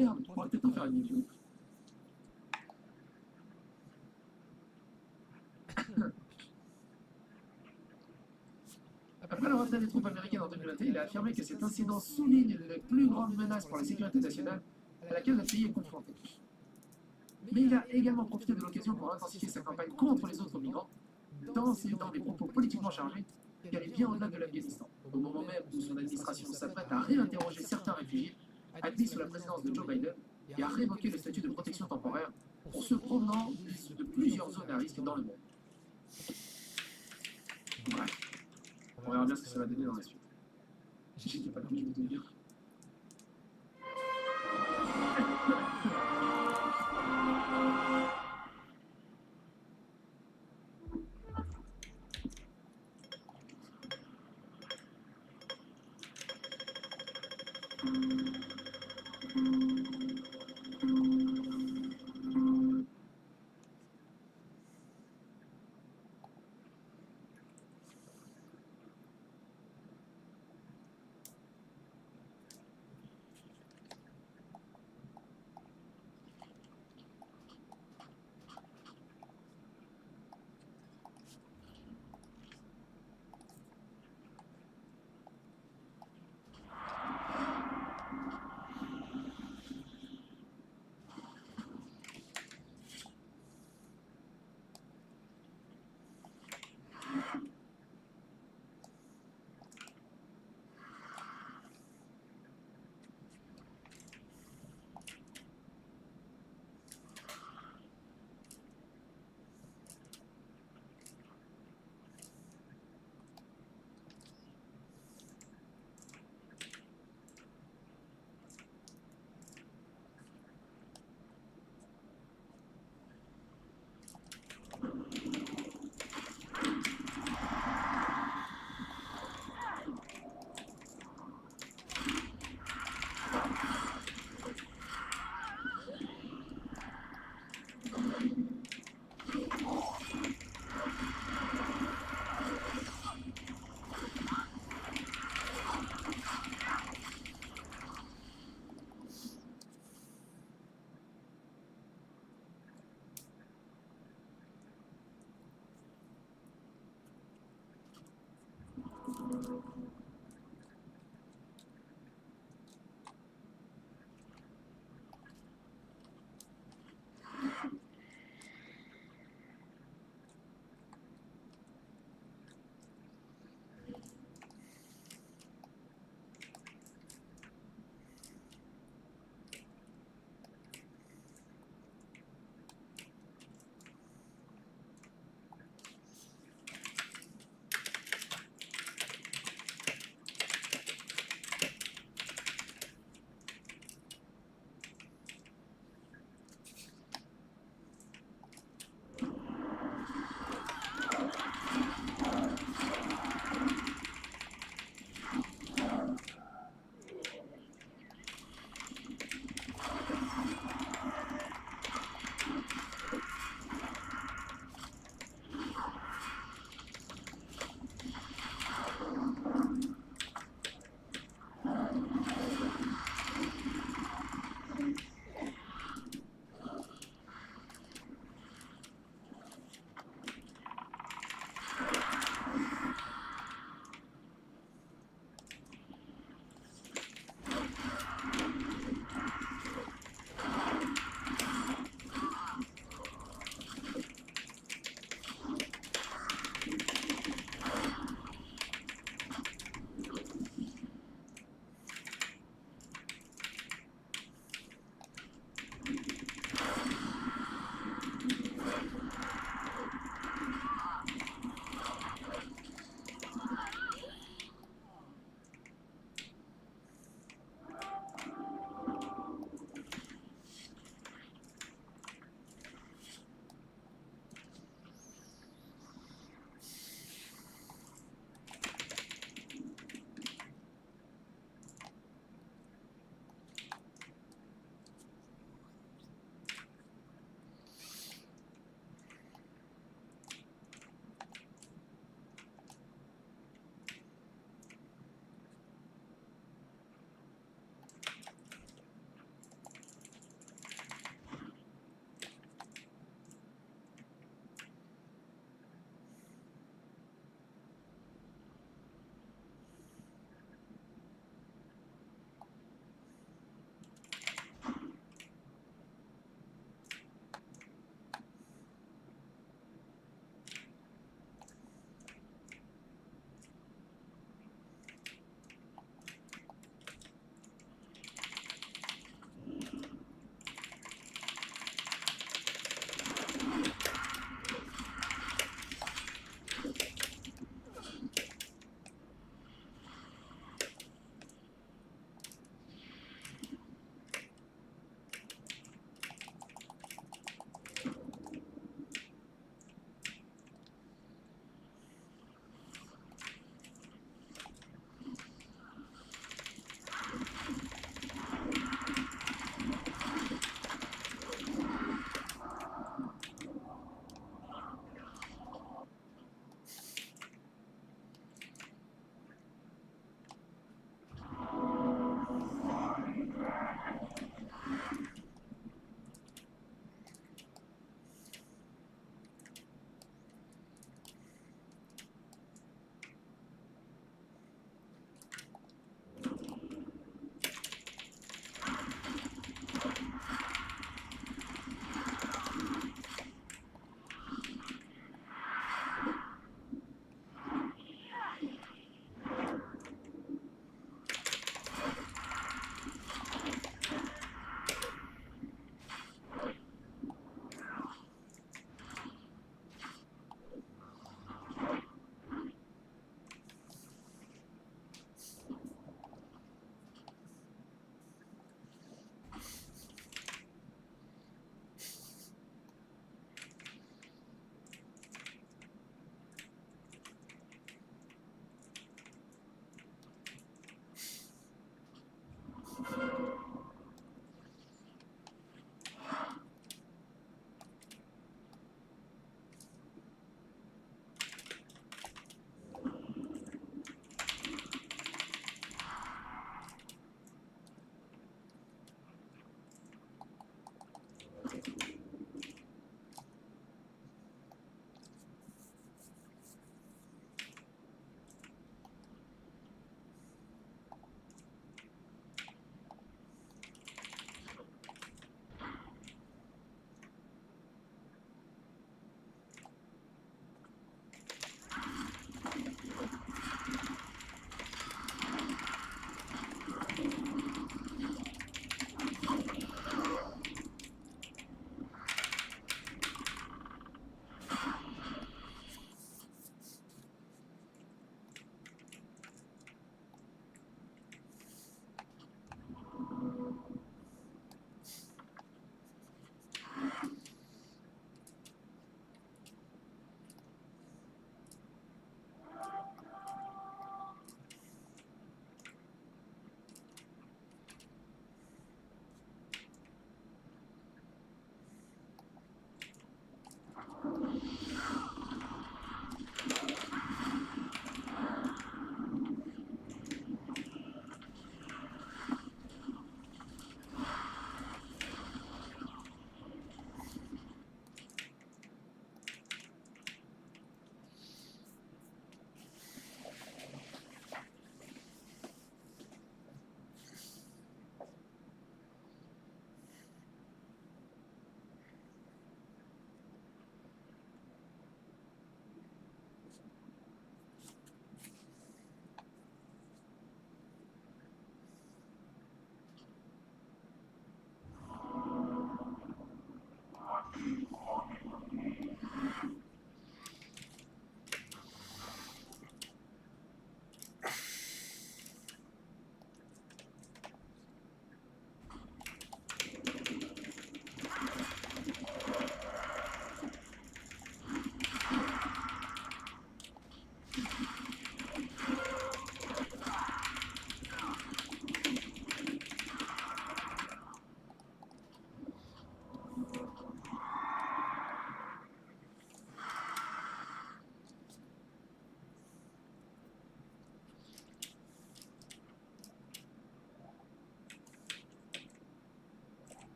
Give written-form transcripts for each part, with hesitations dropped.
Merde, on pourrait peut-être en faire une vidéo. Après le retrait des troupes américaines en 2021, il a affirmé que cet incident souligne les plus grandes menaces pour la sécurité nationale à laquelle le pays est confronté. Mais il a également profité de l'occasion pour intensifier sa campagne contre les autres migrants, dans des propos politiquement chargés qui allaient bien au-delà de l'Afghanistan, au moment même où son administration s'apprête à réinterroger certains réfugiés admis sous la présidence de Joe Biden et à révoquer le statut de protection temporaire pour ceux provenant de plusieurs zones à risque dans le monde. Bref, on verra bien ce que ça va donner dans la suite. J'étais pas là, je vais te dire.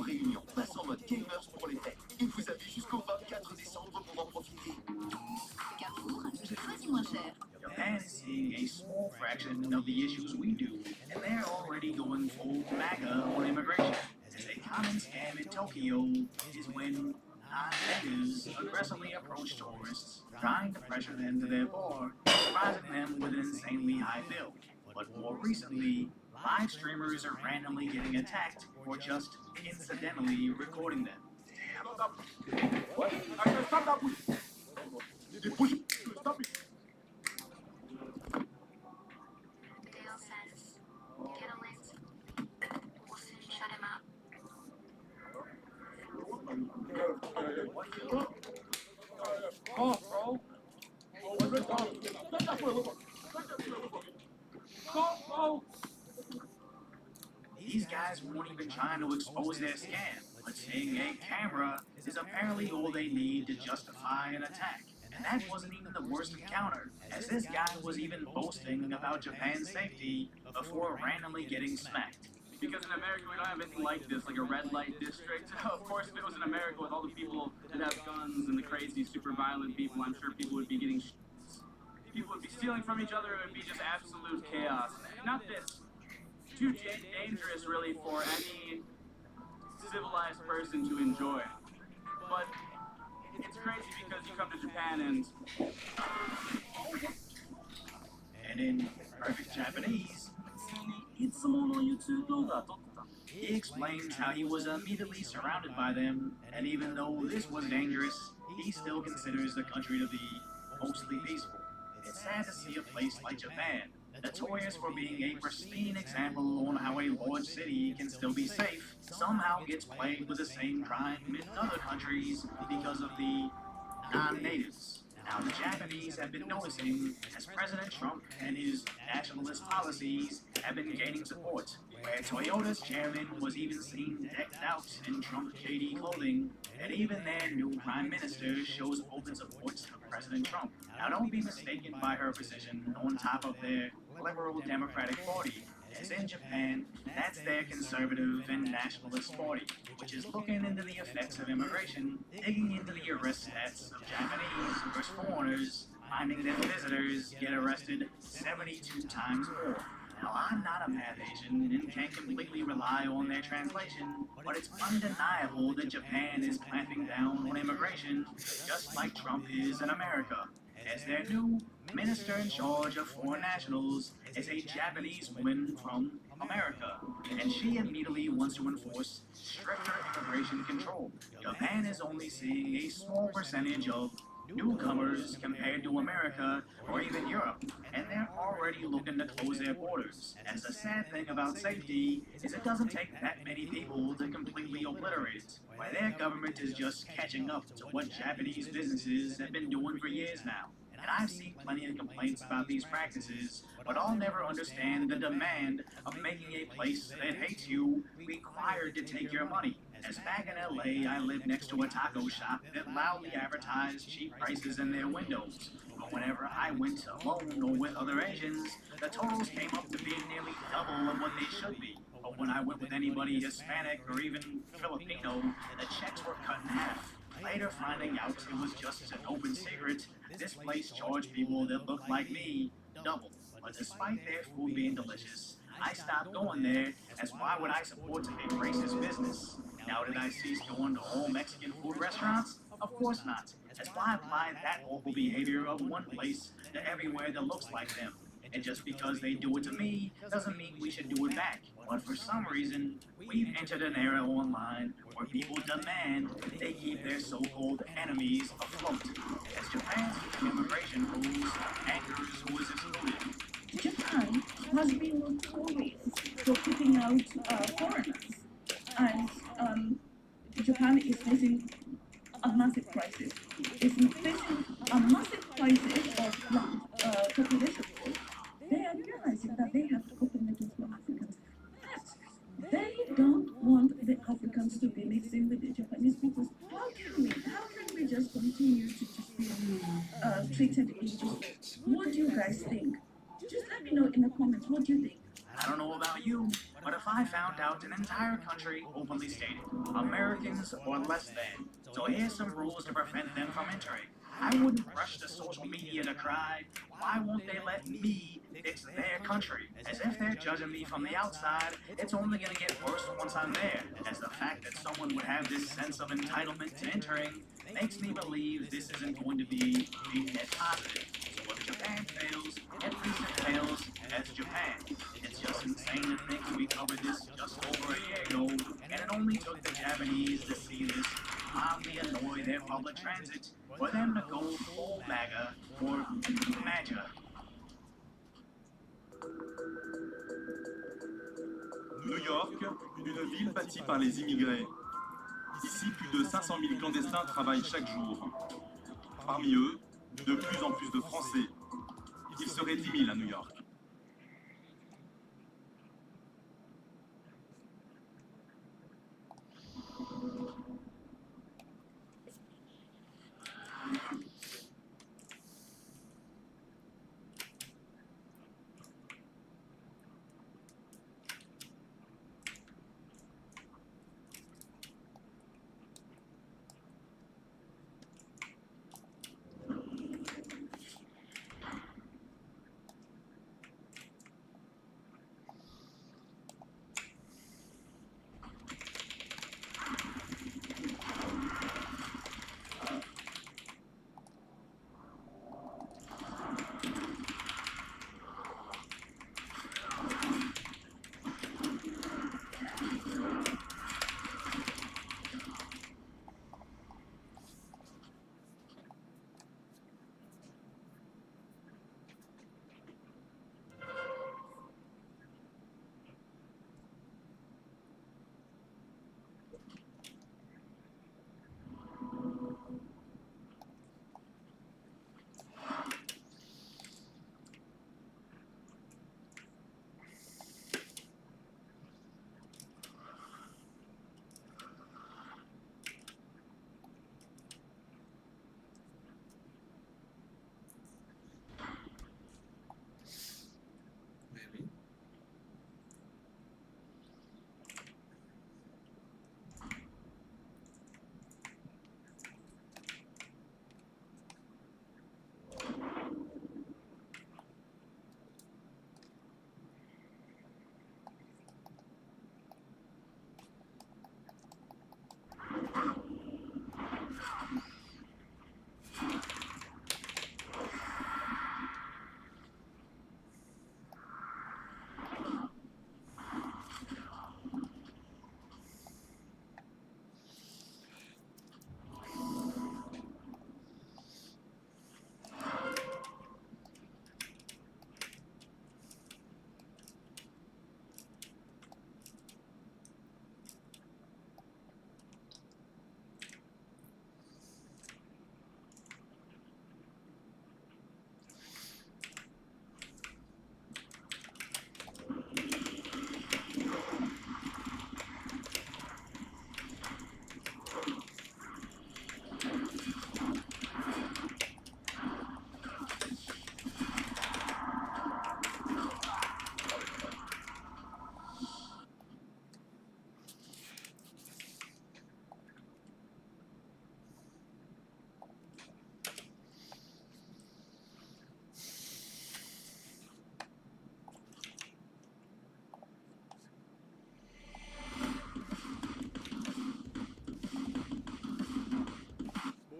réunion passe en mode gamers pour les fêtes. Et vous avez jusqu'au 24 décembre pour en profiter. Carrefour, je choisis moins cher. Japan is seeing a small fraction of the issues we do, and they're already going full MAGA on immigration. As a common scam in Tokyo is when non-natives aggressively approach tourists, trying to pressure them to their bar, surprising them with an insanely high bill. But more recently, live streamers are randomly getting attacked or just incidentally recording them. What? Stop that! Push! Stop it! Dale says, get a list. We'll soon shut him up. Oh, bro. Go! These guys weren't even trying to expose their scam, but seeing a camera is apparently all they need to justify an attack. And that wasn't even the worst encounter, as this guy was even boasting about Japan's safety before randomly getting smacked. Because in America we don't have anything like this, like a red light district. Of course, if it was in America with all the people that have guns and the crazy, super violent people, I'm sure people would be getting people would be stealing from each other. It would be just absolute chaos. Not this. Too dangerous, really, for any civilized person to enjoy. But it's crazy because you come to Japan And in perfect Japanese, he explains how he was immediately surrounded by them, and even though this was dangerous, he still considers the country to be mostly peaceful. It's sad to see a place like Japan, notorious for being a pristine example on how a large city can still be safe, somehow gets plagued with the same crime in other countries because of the non-natives. Now, the Japanese have been noticing as President Trump and his nationalist policies have been gaining support, where Toyota's chairman was even seen decked out in Trump shady clothing, and even their new prime minister shows open support to President Trump. Now, don't be mistaken by her position on top of their liberal Democratic Party, as in Japan, that's their conservative and nationalist party, which is looking into the effects of immigration, digging into the arrest stats of Japanese versus foreigners, finding that visitors get arrested 72 times more. Now, I'm not a math Asian and can't completely rely on their translation, but it's undeniable that Japan is clamping down on immigration, just like Trump is in America, as their new minister in charge of foreign nationals is a Japanese woman from America, and she immediately wants to enforce stricter immigration control. Japan is only seeing a small percentage of newcomers compared to America or even Europe, and they're already looking to close their borders. As the sad thing about safety is it doesn't take that many people to completely obliterate it, where their government is just catching up to what Japanese businesses have been doing for years now. And I've seen plenty of complaints about these practices, but I'll never understand the demand of making a place that hates you required to take your money. As back in LA, I lived next to a taco shop that loudly advertised cheap prices in their windows. But whenever I went alone or with other Asians, the totals came up to being nearly double of what they should be. But when I went with anybody Hispanic or even Filipino, the checks were cut in half. Later finding out it was just an open secret, this place charged people that looked like me double. But despite their food being delicious, I stopped going there, as why would I support a racist business? Now did I cease going to all Mexican food restaurants? Of course not. That's why I applied that awful behavior of one place to everywhere that looks like them. And just because they do it to me doesn't mean we should do it back. But for some reason, we've entered an era online where people demand they keep their so-called enemies afloat. As Japan's immigration rules angers who is excluded. Japan has been notorious for keeping out foreigners, and Japan is facing a massive crisis. It's facing a massive crisis of population growth. They are realizing that they have to open the doors for Africans. But they don't want the Africans to be mixing with the Japanese people. How can we just continue to just be treated injustice? What do you guys think? Just let me know in the comments. What do you think? I don't know about you, but if I found out an entire country openly stated, Americans or less than, so here's some rules to prevent them from entering, I wouldn't rush to social media to cry, why won't they let me fix their country? As if they're judging me from the outside, it's only gonna get worse once I'm there, as the fact that someone would have this sense of entitlement to entering makes me believe this isn't going to be a net positive. So if Japan fails, at least it fails as Japan. It's just insane to think we covered this just over a year ago, and it only took the Japanese to see this mildly annoy their public transit for them to go full MAGA or MAGA. New York, une ville bâtie par les immigrés. Ici, plus de 500 000 clandestins travaillent chaque jour. Parmi eux, de plus en plus de Français. Il serait 10 000 à New York.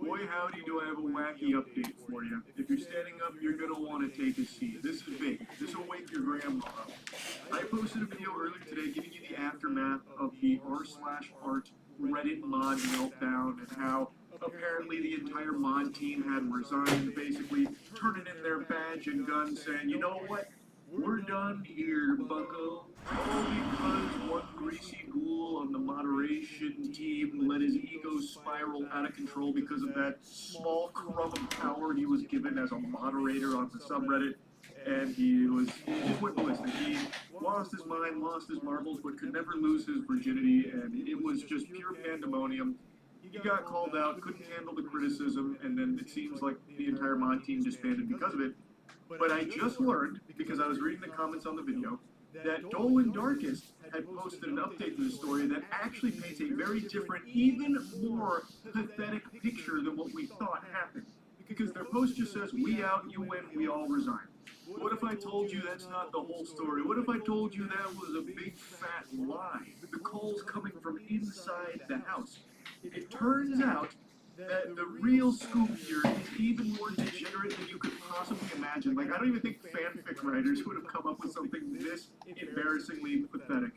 Boy, howdy, do I have a wacky update for you. If you're standing up, you're gonna want to take a seat. This is big. This will wake your grandma up. I posted a video earlier today giving you the aftermath of the r/art Reddit mod meltdown and how apparently the entire mod team had resigned, basically turning in their badge and gun saying, you know what? We're done here, bucko. All because one greasy ghoul on the moderation team let his ego spiral out of control because of that small crumb of power he was given as a moderator on the subreddit. And he just went ballistic. He lost his mind, lost his marbles, but could never lose his virginity, and it was just pure pandemonium. He got called out, couldn't handle the criticism, and then it seems like the entire mod team disbanded because of it. But I just learned, because I was reading the comments on the video, that Dolan Darkest had posted an update to the story that actually paints a very different, even more pathetic picture than what we thought happened. Because their post just says, "We out, you win, we all resign." What if I told you that's not the whole story? What if I told you that was a big fat lie? The calls coming from inside the house. It turns out that the real scoop here is even more degenerate than you could possibly imagine. Like, I don't even think fanfic writers would have come up with something this embarrassingly pathetic.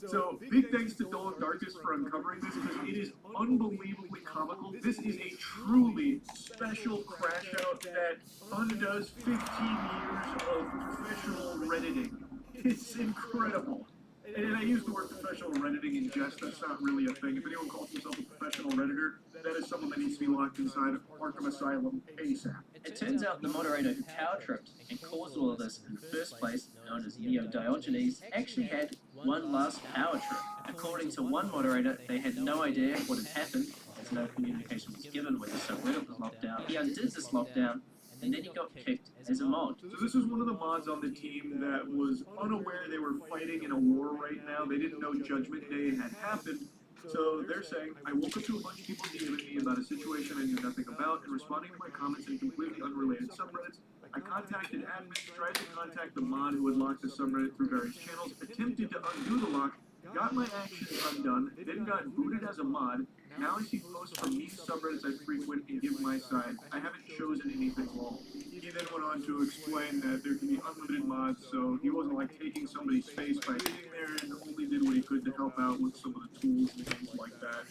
So, big thanks to Dolan Darkest for uncovering this, because it is unbelievably comical. This is a truly special crash out that undoes 15 years of professional Redditing. It's incredible. And I use the word professional Redditing in jest. That's not really a thing. If anyone calls himself a professional Redditor, that is someone that needs to be locked inside Arkham Asylum ASAP. It turns out the moderator who power tripped and caused all of this in the first place, known as Neo Diogenes, actually had one last power trip. According to one moderator, they had no idea what had happened, as no communication was given when the subreddit was locked down. He undid this lockdown, and then he got kicked as a mod. So this was one of the mods on the team that was unaware they were fighting in a war right now. They didn't know Judgment Day had happened. So they're saying, "I woke up to a bunch of people DMing me about a situation I knew nothing about and responding to my comments in completely unrelated subreddits. I contacted admins, tried to contact the mod who had locked the subreddit through various channels, attempted to undo the lock, got my actions undone, then got booted as a mod. Now I see posts from these subreddits I frequent and give my side. I haven't chosen anything wrong." He then went on to explain that there can be unlimited mods, so he wasn't like taking somebody's space by sitting there, and only did what he could to help out with some of the tools and things like that.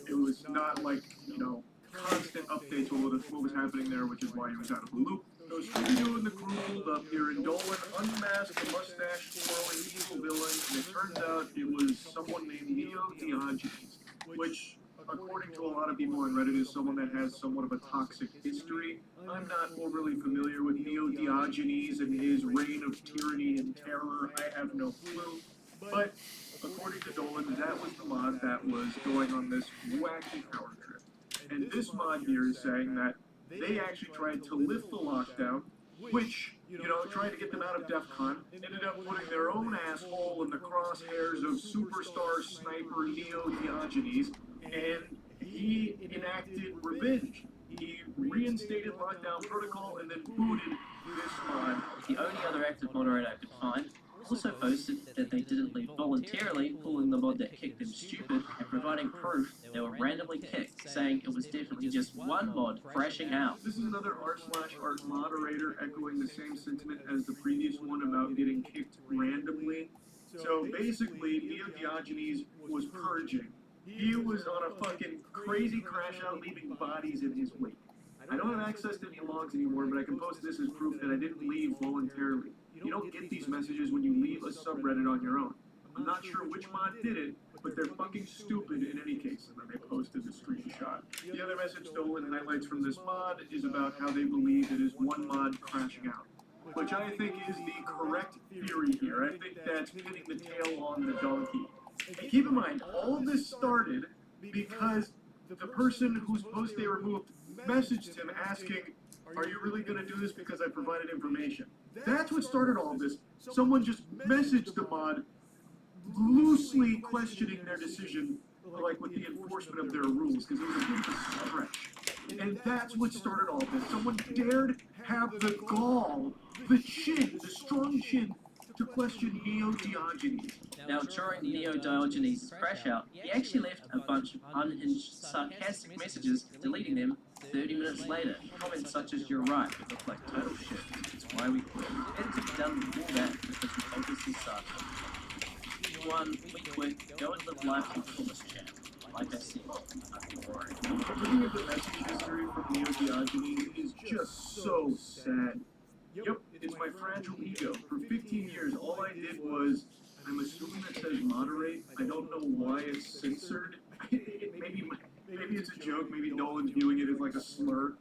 It was not like, constant updates on what was happening there, which is why he was out of the loop. So Scooby-Doo and the crew pulled up here, and Dolan unmasked the mustache-twirling evil villain, and it turns out it was someone named Neo Diogenes, which, according to a lot of people on Reddit, is someone that has somewhat of a toxic history. I'm not overly familiar with Neo Diogenes and his reign of tyranny and terror. I have no clue. But according to Dolan, that was the mod that was going on this wacky power trip. And this mod here is saying that they actually tried to lift the lockdown, which, tried to get them out of DEF CON, ended up putting their own asshole in the crosshairs of superstar sniper Neo Diogenes, and he enacted revenge. He reinstated lockdown protocol and then booted this mod. The only other active moderator I could find also posted that they didn't leave voluntarily, calling the mod that kicked them stupid, and providing proof they were randomly kicked, saying it was definitely just one mod crashing out. This is another r/art moderator echoing the same sentiment as the previous one about getting kicked randomly. So basically, Neo Diogenes was purging. He was on a fucking crazy crash out, leaving bodies in his wake. I don't have access to any logs anymore, but I can post this as proof that I didn't leave voluntarily. You don't get these messages when you leave a subreddit on your own. I'm not sure which mod did it, but they're fucking stupid in any case, and then they posted the screenshot. The other message Dolan highlights from this mod is about how they believe it is one mod crashing out, which I think is the correct theory here. I think that's pinning the tail on the donkey. And keep in mind, all of this started because the person whose post they removed messaged him asking, "Are you really going to do this because I provided information?" That's what started all of this. Someone just messaged the mod, loosely questioning their decision, like with the enforcement of their rules, because it was a bit of a stretch. And that's what started all of this. Someone dared have the gall, the chin, the strong chin, to question Neo Diogenes. Now, during Neo Diogenes' crash out, he actually left a bunch of unhinged, sarcastic messages, deleting them 30 minutes later. Comments such as, "You're right, it looked like total shit. It's why we quit. It had to be done before that because we obviously suck. One, we quit, go and live life until this channel. Like I said, nothing worrying." Looking at the message history from Neo Diogenes is just so sad. Yep, it's my fragile ego. For 15 years, all I did was, I'm assuming that says moderate. I don't know why it's censored. Maybe it's a joke. Maybe Nolan's viewing it as like a slur.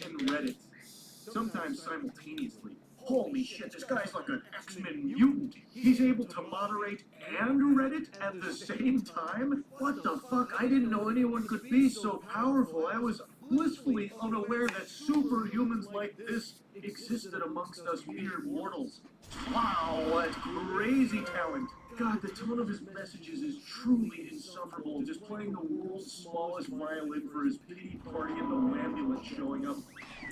And Reddit. Sometimes simultaneously. Holy shit, this guy's like an X-Men mutant. He's able to moderate and Reddit at the same time? What the fuck? I didn't know anyone could be so powerful. I was blissfully unaware that superhumans like this existed amongst us mere mortals. Wow, what crazy talent! God, the tone of his messages is truly insufferable. Just playing the world's smallest violin for his pity party and no ambulance showing up.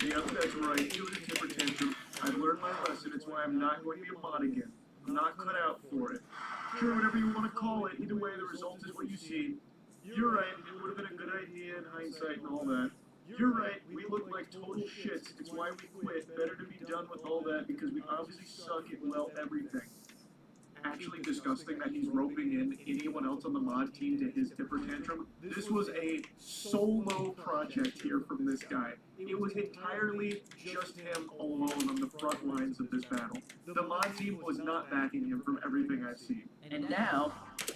Yep, that's right. It was a temper tantrum. I've learned my lesson. It's why I'm not going to be a mod again. I'm not cut out for it. Sure, whatever you want to call it. Either way, the result is what you see. You're right. It would have been a good idea in hindsight and all that. You're right. We look like total shits. It's why we quit. Better to be done with all that because we obviously suck at, well, everything. Actually disgusting that he's roping in anyone else on the mod team to his temper tantrum. This was a solo project here from this guy. It was entirely just him alone on the front lines of this battle. The mod team was not backing him from everything I've seen. And now,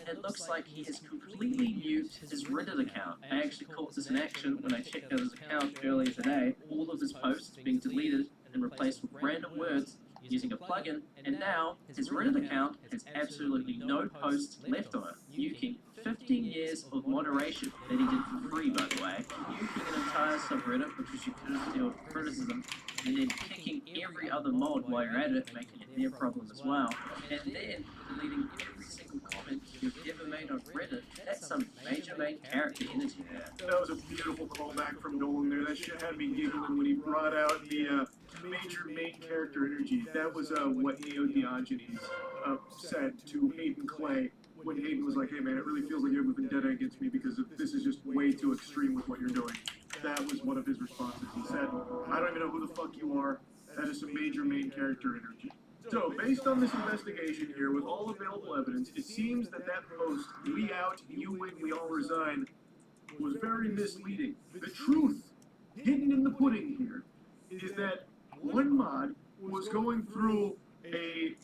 it looks like he has completely nuked his Reddit account. I actually caught this in action when I checked out his account earlier today. All of his posts being deleted and replaced with random words using a plugin, and now his Reddit account has absolutely no posts left on it, nuking 15 years of moderation that he did for free, by the way, nuking an entire subreddit, which was used to deal with criticism, and then kicking every other mod while you're at it, making it their problem as well, and then deleting every single comment you've ever made on Reddit. That's some major main character energy there. That was a beautiful callback from Nolan there. That shit had me giggling when he brought out the major main character energy. That was what Neo Diogenes said to Hayden Clay when Hayden was like, hey man, it really feels like you have a vendetta against me because this is just way too extreme with what you're doing. That was one of his responses. He said, I don't even know who the fuck you are. That is some major main character energy. So, based on this investigation here, with all available evidence, it seems that post, we out, you win, we all resign, was very misleading. The truth, hidden in the pudding here, is that one mod was going through a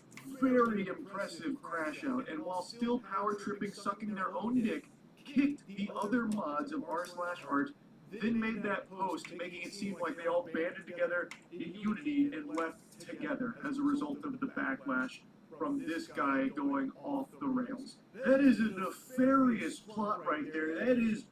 very impressive crash out, and while still power tripping, sucking their own dick, kicked the other mods of r/art, then made that post, making it seem like they all banded together in unity and left together as a result of the backlash from this guy going off the rails. That is a nefarious plot right there. That is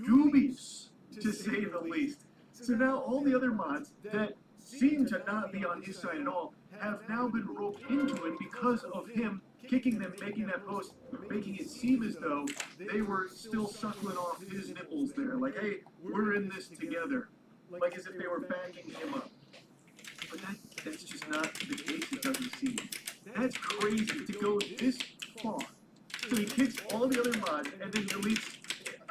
dubious, to say the least. So now all the other mods that seem to not be on his side at all have now been roped into it because of him kicking them, making that post, making it seem as though they were still suckling off his nipples there. Like, hey, we're in this together. Like as if they were backing him up. But that's just not the case, it doesn't seem. That's crazy to go this far. So he kicks all the other mods and then deletes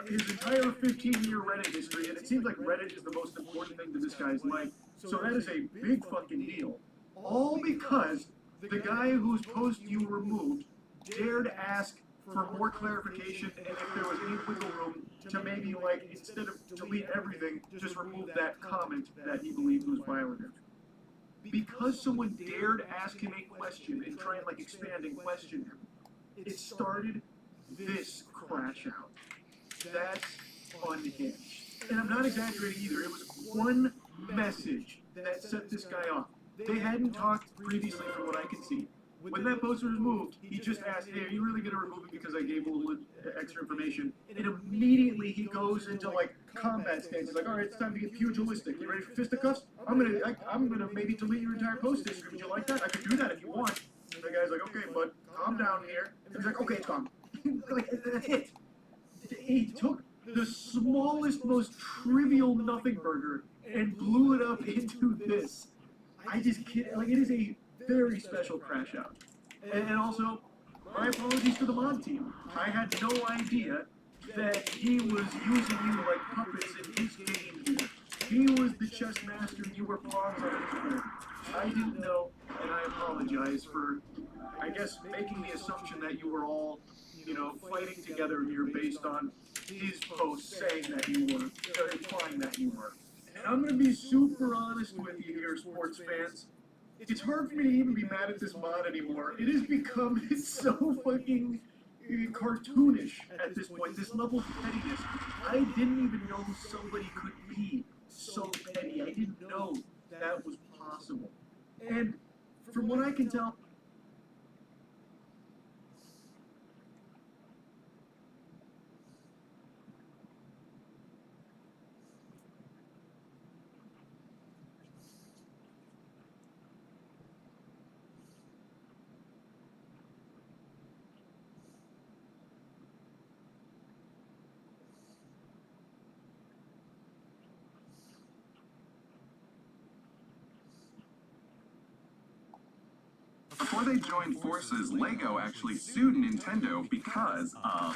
his entire 15-year Reddit history, and it seems like Reddit is the most important thing to this guy's life. So that is a big fucking deal. All because the guy whose post you removed dared ask for more clarification and if there was any wiggle room to maybe, like, instead of delete everything, just remove that comment that he believed was violative. Because someone dared ask him a question and try and, like, expand and question him, it started this crash out. That's unhinged. And I'm not exaggerating either. It was one message that set this guy off. They hadn't talked previously from what I could see. When that post was removed, he just asked, hey, are you really going to remove it because I gave a little extra information? And immediately he goes into, like, combat stance. He's like, all right, it's time to get pugilistic. You ready for fisticuffs? I'm gonna maybe delete your entire post history. Would you like that? I could do that if you want. And the guy's like, okay, bud, calm down here. And he's like, okay, calm. Like, that's it. He took the smallest, most trivial nothing burger and blew it up into this. I just can't, like, it is a very special crash out. And also, my apologies to the mod team. I had no idea that he was using you like puppets in his game here. He was the chess master and you were pawns on his board. I didn't know, and I apologize for, I guess, making the assumption that you were all, you know, fighting together here based on his post saying that you were, or implying that you were. And I'm going to be super honest with you here, sports fans. It's hard for me to even be mad at this mod anymore. It has become so fucking cartoonish at this point, this level of pettiness. I didn't even know somebody could be so petty. I didn't know that was possible. And from what I can tell, Before they joined forces, Lego actually sued Nintendo because of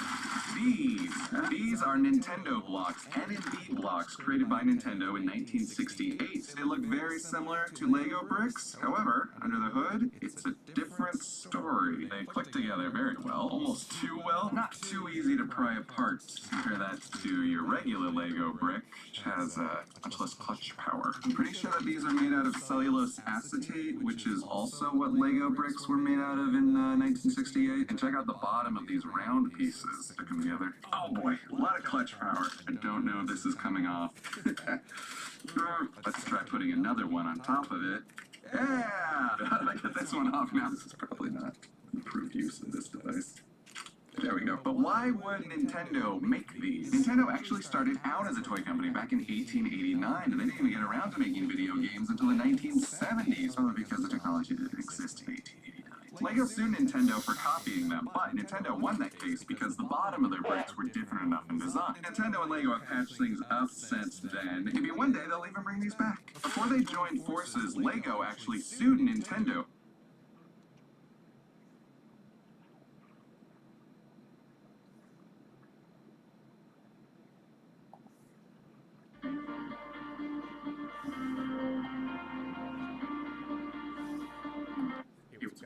these. These are Nintendo blocks, NND blocks, created by Nintendo in 1968. They look very similar to Lego bricks. However, under the hood, it's a different story. They click together very well, almost too well, not too easy to pry apart. Compare that to your regular Lego brick, which has much less clutch power. I'm pretty sure that these are made out of cellulose acetate, which is also what Lego bricks were made out of in 1968. And check out the bottom of these round pieces that come together. Oh boy, a lot of clutch power. I don't know if this is coming off. Let's try putting another one on top of it. Yeah! How did I get this one off now? This is probably not improved use of this device. There we go. But why would Nintendo make these? Nintendo actually started out as a toy company back in 1889, and they didn't even get around to making video games until the 1970s, probably because the technology didn't exist in 1889. Lego sued Nintendo for copying them, but Nintendo won that case because the bottom of their bricks were different enough in design. Nintendo and Lego have patched things up since then. Maybe one day they'll even bring these back. Before they joined forces, Lego actually sued Nintendo.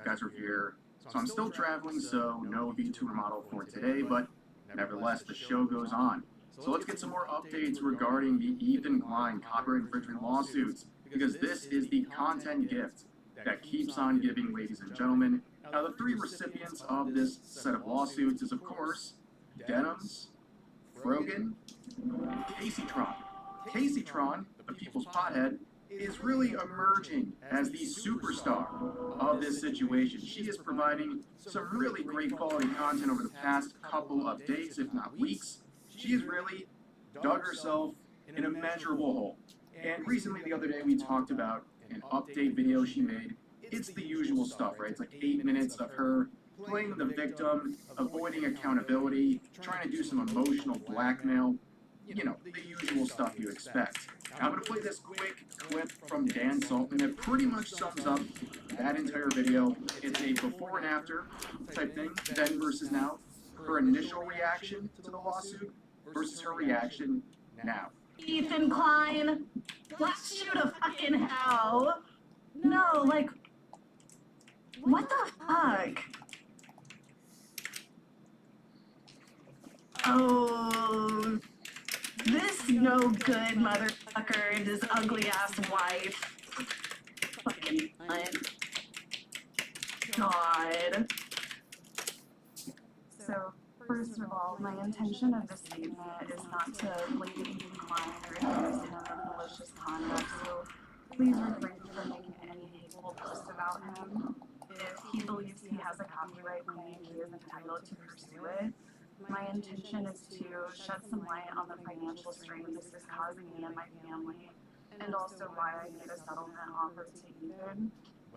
Guys are here. So I'm still traveling, so no VTuber model for today, but nevertheless, the show goes on. So let's get some more updates regarding the Ethan Klein copyright infringement lawsuits, because this is the content gift that keeps on giving, ladies and gentlemen. Now, the three recipients of this set of lawsuits is, of course, Denims, Frogan, Caseytron. Caseytron, the people's pothead, is really emerging as the superstar of this situation. She is providing some really great quality content over the past couple of days, if not weeks. She has really dug herself in a measurable hole. And recently, the other day, we talked about an update video she made. It's the usual stuff, right? It's like 8 minutes of her playing the victim, avoiding accountability, trying to do some emotional blackmail. You know, the usual stuff you expect. I'm going to play this quick clip from Dan Saltman that pretty much sums up that entire video. It's a before and after type thing, then versus now. Her initial reaction to the lawsuit versus her reaction now. Ethan Klein, blast you to fucking hell. No, like, what the fuck? Oh, this no good motherfucker and his ugly ass wife. Fucking cunt. God. So, first of all, my intention of this statement is not to blame Ethan Klein or accuse him of malicious conduct, so please refrain from making any hateful posts about him. If he believes he has a copyright claim, he is entitled to pursue it. My intention is to shed some light on the financial strain this is causing me and my family, and also why I made a settlement offer to Ethan.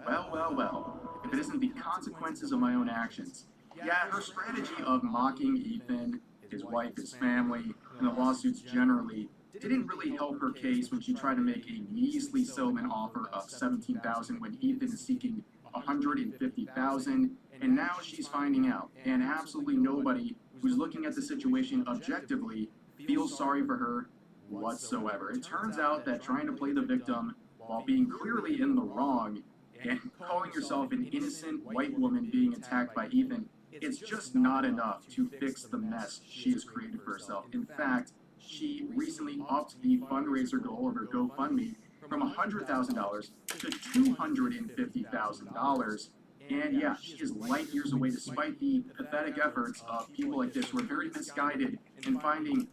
Well, if it isn't the consequences of my own actions. Yeah, her strategy of mocking Ethan, his wife, his family, and the lawsuits generally didn't really help her case when she tried to make a measly settlement offer of $17,000 when Ethan is seeking $150,000, and now she's finding out, and absolutely nobody who's looking at the situation objectively feels sorry for her whatsoever. It turns out that trying to play the victim while being clearly in the wrong and calling yourself an innocent white woman being attacked by Ethan, it's just not enough to fix the mess she has created for herself. In fact, she recently upped the fundraiser goal of her GoFundMe from $100,000 to $250,000. And yeah, she is light years away despite the pathetic efforts of people like this who are very misguided in finding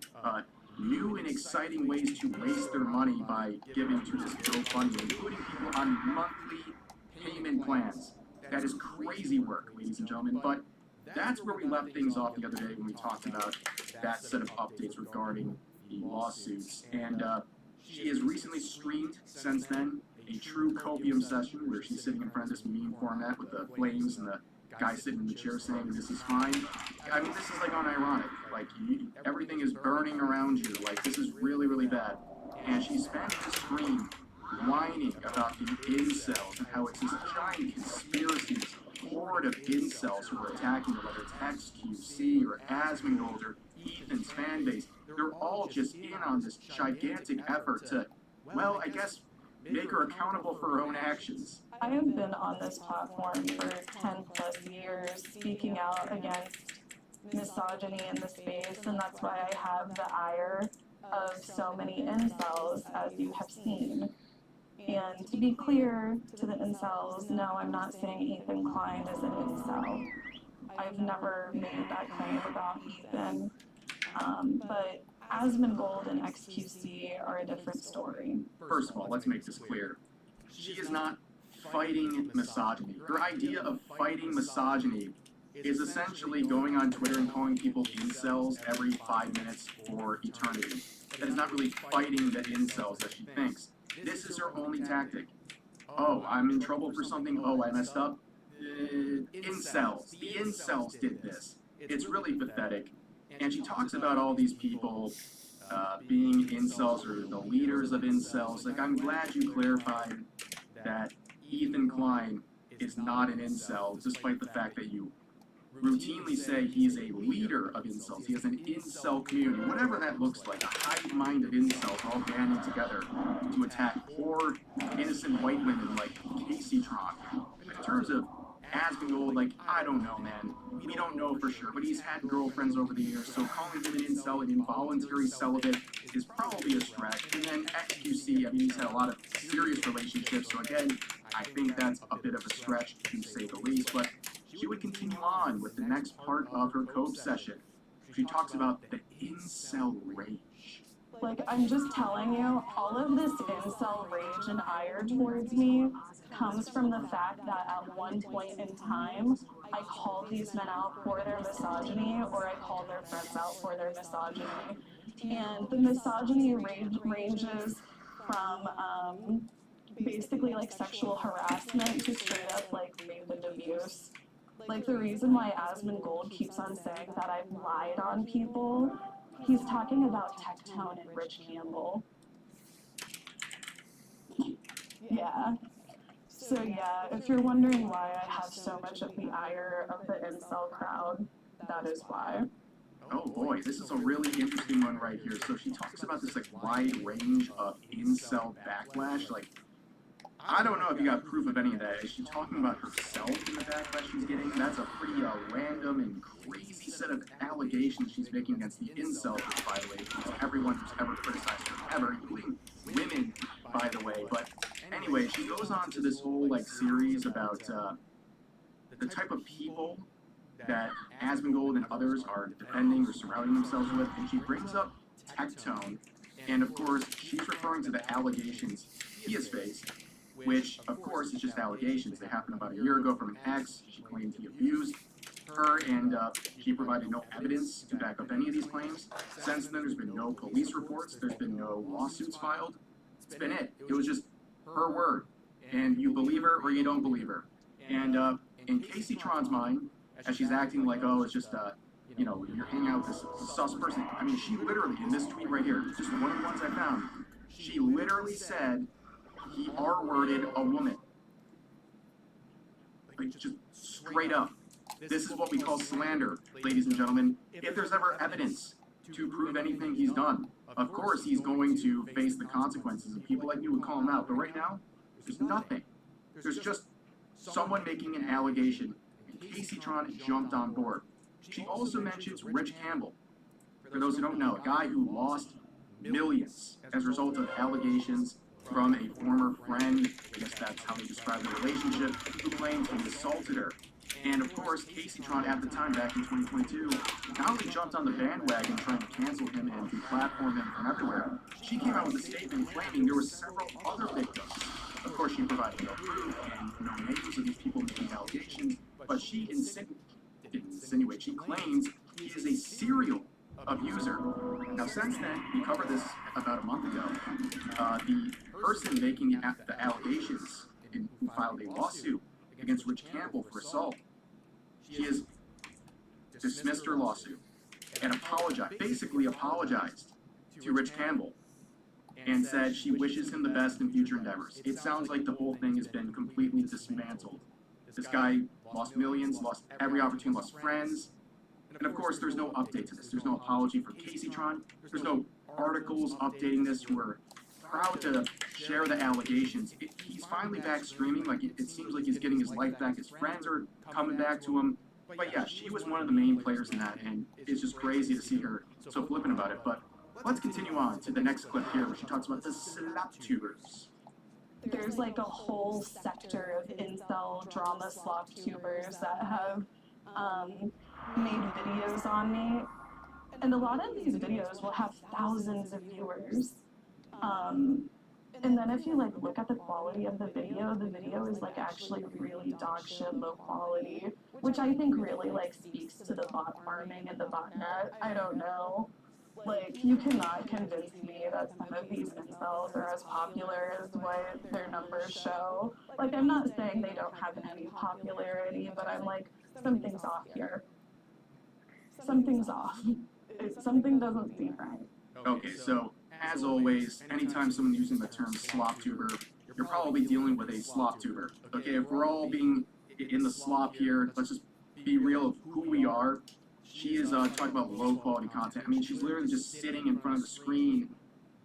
new and exciting ways to waste their money by giving to this GoFundMe, including people on monthly payment plans. That is crazy work, ladies and gentlemen, but that's where we left things off the other day when we talked about that set of updates regarding the lawsuits. And she has recently streamed since then a true copium session where she's sitting in front of this meme format with the flames and the guy sitting in the chair saying, "This is fine." I mean, this is like unironic. Like, everything is burning around you. Like, this is really, really bad. And she spent the stream whining about the incels and how it's this giant conspiracy horde of incels who are attacking her, whether it's XQC or Asmongold or Ethan's fan base. They're all just in on this gigantic effort to, well, I guess, make her accountable for her own actions. I have been on this platform for 10 plus years, speaking out against misogyny in the space, and that's why I have the ire of so many incels, as you have seen. And to be clear to the incels, no, I'm not saying Ethan Klein is an incel. I've never made that claim about Ethan. But Asmongold and XQC are a different story. First of all, let's make this clear. She is not fighting misogyny. Her idea of fighting misogyny is essentially going on Twitter and calling people incels every 5 minutes for eternity. That is not really fighting the incels that she thinks. This is her only tactic. Oh, I'm in trouble for something. Oh, I messed up. Incels. The incels did this. It's really pathetic. And she talks about all these people being incels or the leaders of incels. Like, I'm glad you clarified that Ethan Klein is not an incel, despite the fact that you routinely say he's a leader of incels. He has an incel community, whatever that looks like, a hive mind of incels all banding together to attack poor, innocent white women like Casey Tron. In terms of Asmongold, like, I don't know, man. We don't know for sure, but he's had girlfriends over the years, so calling him an incel, an involuntary celibate, is probably a stretch. And then XQC, I mean, he's had a lot of serious relationships, so again, I think that's a bit of a stretch, to say the least, but she would continue on with the next part of her cope session. She talks about the incel rage. Like, I'm just telling you, all of this incel rage and ire towards me comes from the fact that at one point in time, I called these men out for their misogyny, or I called their friends out for their misogyny. And the misogyny ranges from basically like sexual harassment to straight up like rape and abuse. Like, the reason why Asmongold keeps on saying that I've lied on people, he's talking about Tectone and Rich Campbell. Yeah. So yeah, if you're wondering why I have so much of the ire of the incel crowd, that is why. Oh boy, this is a really interesting one right here. So she talks about this like wide range of incel backlash. Like, I don't know if you got proof of any of that. Is she talking about herself in the backlash she's getting? That's a pretty random and crazy set of allegations she's making against the incels for violations. Everyone who's ever criticized her, ever, including women, by the way. But anyway, she goes on to this whole like series about the type of people that Asmongold and others are defending or surrounding themselves with, and she brings up Tectone, and of course she's referring to the allegations he has faced, which of course is just allegations. They happened about a year ago from an ex. She claimed he abused her, and she provided no evidence to back up any of these claims. Since then, there's been no police reports, there's been no lawsuits filed. It's been it. It was just her word, and you believe her or you don't believe her. And in Casey Tron's mind, as she's acting like, oh, it's just, you know, you're hanging out with this sus person. I mean, she literally, in this tweet right here, just one of the ones I found, she literally said he R-worded a woman. Like, just straight up. This is what we call slander, ladies and gentlemen. If there's ever evidence to prove anything he's done, of course he's going to face the consequences, and people like you would call him out. But right now, there's nothing. There's just someone making an allegation. Casey Tron jumped on board. She also mentions Rich Campbell. For those who don't know, a guy who lost millions as a result of allegations from a former friend, I guess that's how they describe the relationship, who claimed he assaulted her. And of course, Casey Tron at the time, back in 2022, not only jumped on the bandwagon trying to cancel him and deplatform him from everywhere, she came out with a statement claiming there were several other victims. Of course, she provided no proof and no names of these people making allegations, but she insinuates, she claims he is a serial abuser. Now, since then, we covered this about a month ago, the person making the allegations who filed a lawsuit against Rich Campbell for assault, she has dismissed her lawsuit and basically apologized to Rich Campbell and said she wishes him the best in future endeavors. It sounds like the whole thing has been completely dismantled. This guy lost millions, lost every opportunity, lost friends. And of course, there's no update to this. There's no apology for Caseytron. There's no articles updating this who are proud to share the allegations. He's finally back streaming. Like, it seems like he's getting his life back. His friends are coming back to him. But yeah, she was one of the main players in that, and it's just crazy to see her so flippant about it. But let's continue on to the next clip here, where she talks about the slop-tubers. There's like a whole sector of incel drama slop tubers that have made videos on me, and a lot of these videos will have thousands of viewers. And then if you like look at the quality of the video is like actually really dog shit low quality, which I think really like speaks to the bot farming and the botnet. I don't know. Like, you cannot convince me that some of these incels are as popular as what their numbers show. Like, I'm not saying they don't have any popularity, but I'm like, something's off here. Something's off. Something doesn't seem right. Okay, so as always, anytime someone using the term slop tuber, you're probably dealing with a slop tuber. Okay, if we're all being in the slop here, let's just be real of who we are. She is talking about low quality content. I mean, she's literally just sitting in front of the screen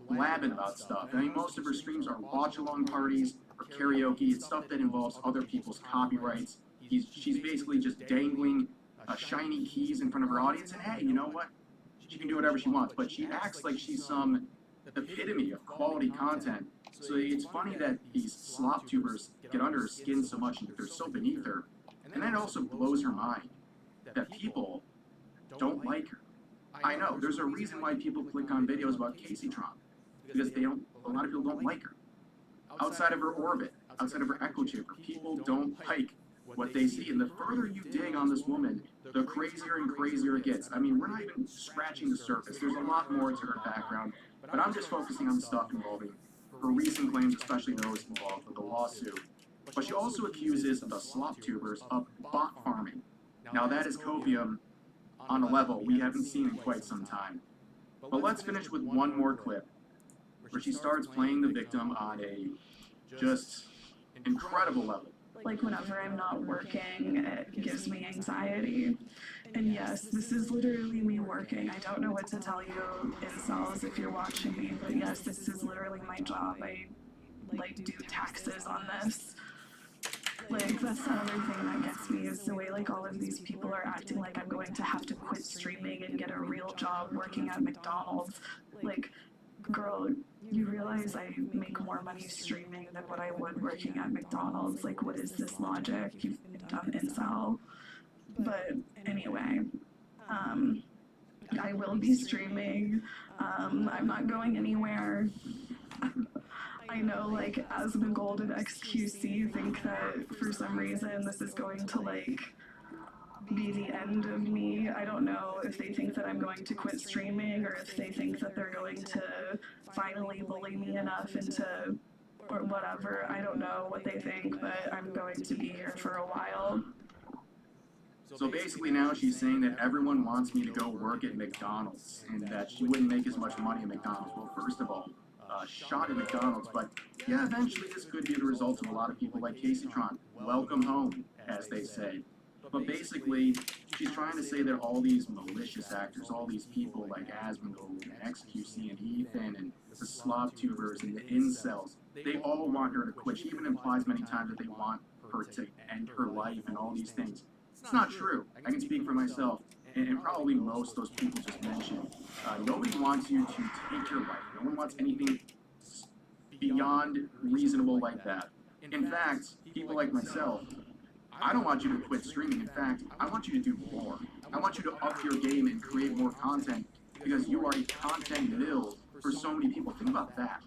blabbing about stuff. I mean, most of her streams are watch along parties or karaoke. It's stuff that involves other people's copyrights. She's basically just dangling shiny keys in front of her audience, and hey, you know what? She can do whatever she wants, but she acts like she's some epitome of quality content. So it's funny that these slop tubers get under her skin so much and they're so beneath her. And that also blows her mind that people don't like her. I know, there's a reason why people click on videos about Caseytron, because a lot of people don't like her. Outside of her orbit, outside of her echo chamber, people don't like what they see. And the further you dig on this woman, the crazier and crazier it gets. I mean, we're not even scratching the surface. There's a lot more to her background, but I'm just focusing on the stuff involving her recent claims, especially those involved with the lawsuit. But she also accuses the slop tubers of bot farming. Now that is copium on a level we haven't seen in quite some time. But let's finish with one more clip where she starts playing the victim on a just incredible level. Like, whenever I'm not working, it gives me anxiety. And yes, this is literally me working. I don't know what to tell you, incels, if you're watching me, but yes, this is literally my job. I, like, do taxes on this. Like, that's the other thing that gets me, is the way, like, all of these people are acting like I'm going to have to quit streaming and get a real job working at McDonald's. Like, girl, you realize I make more money streaming than what I would working at McDonald's. Like, what is this logic, you dumb incel? But anyway, I will be streaming. I'm not going anywhere. I know, like, Asmund Gold and XQC think that for some reason this is going to, like, be the end of me. I don't know if they think that I'm going to quit streaming, or if they think that they're going to finally bully me enough into, or whatever. I don't know what they think, but I'm going to be here for a while. So basically now she's saying that everyone wants me to go work at McDonald's and that she wouldn't make as much money at McDonald's. Well, first of all, shot at McDonald's, but yeah, eventually this could be the result of a lot of people like Caseytron. Welcome home, as they say. But basically, she's trying to say that all these malicious actors, all these people like Asmongold and XQC and Ethan and the slop tubers and the incels, they all want her to quit. She even implies many times that they want her to end her life and all these things. It's not true. I can speak for myself, and probably most of those people just mentioned. Nobody wants you to take your life. No one wants anything beyond reasonable like that. In fact, people like myself, I don't want you to quit streaming. In fact, I want you to do more. I want you to up your game and create more content, because you are a content mill for so many people. Think about that.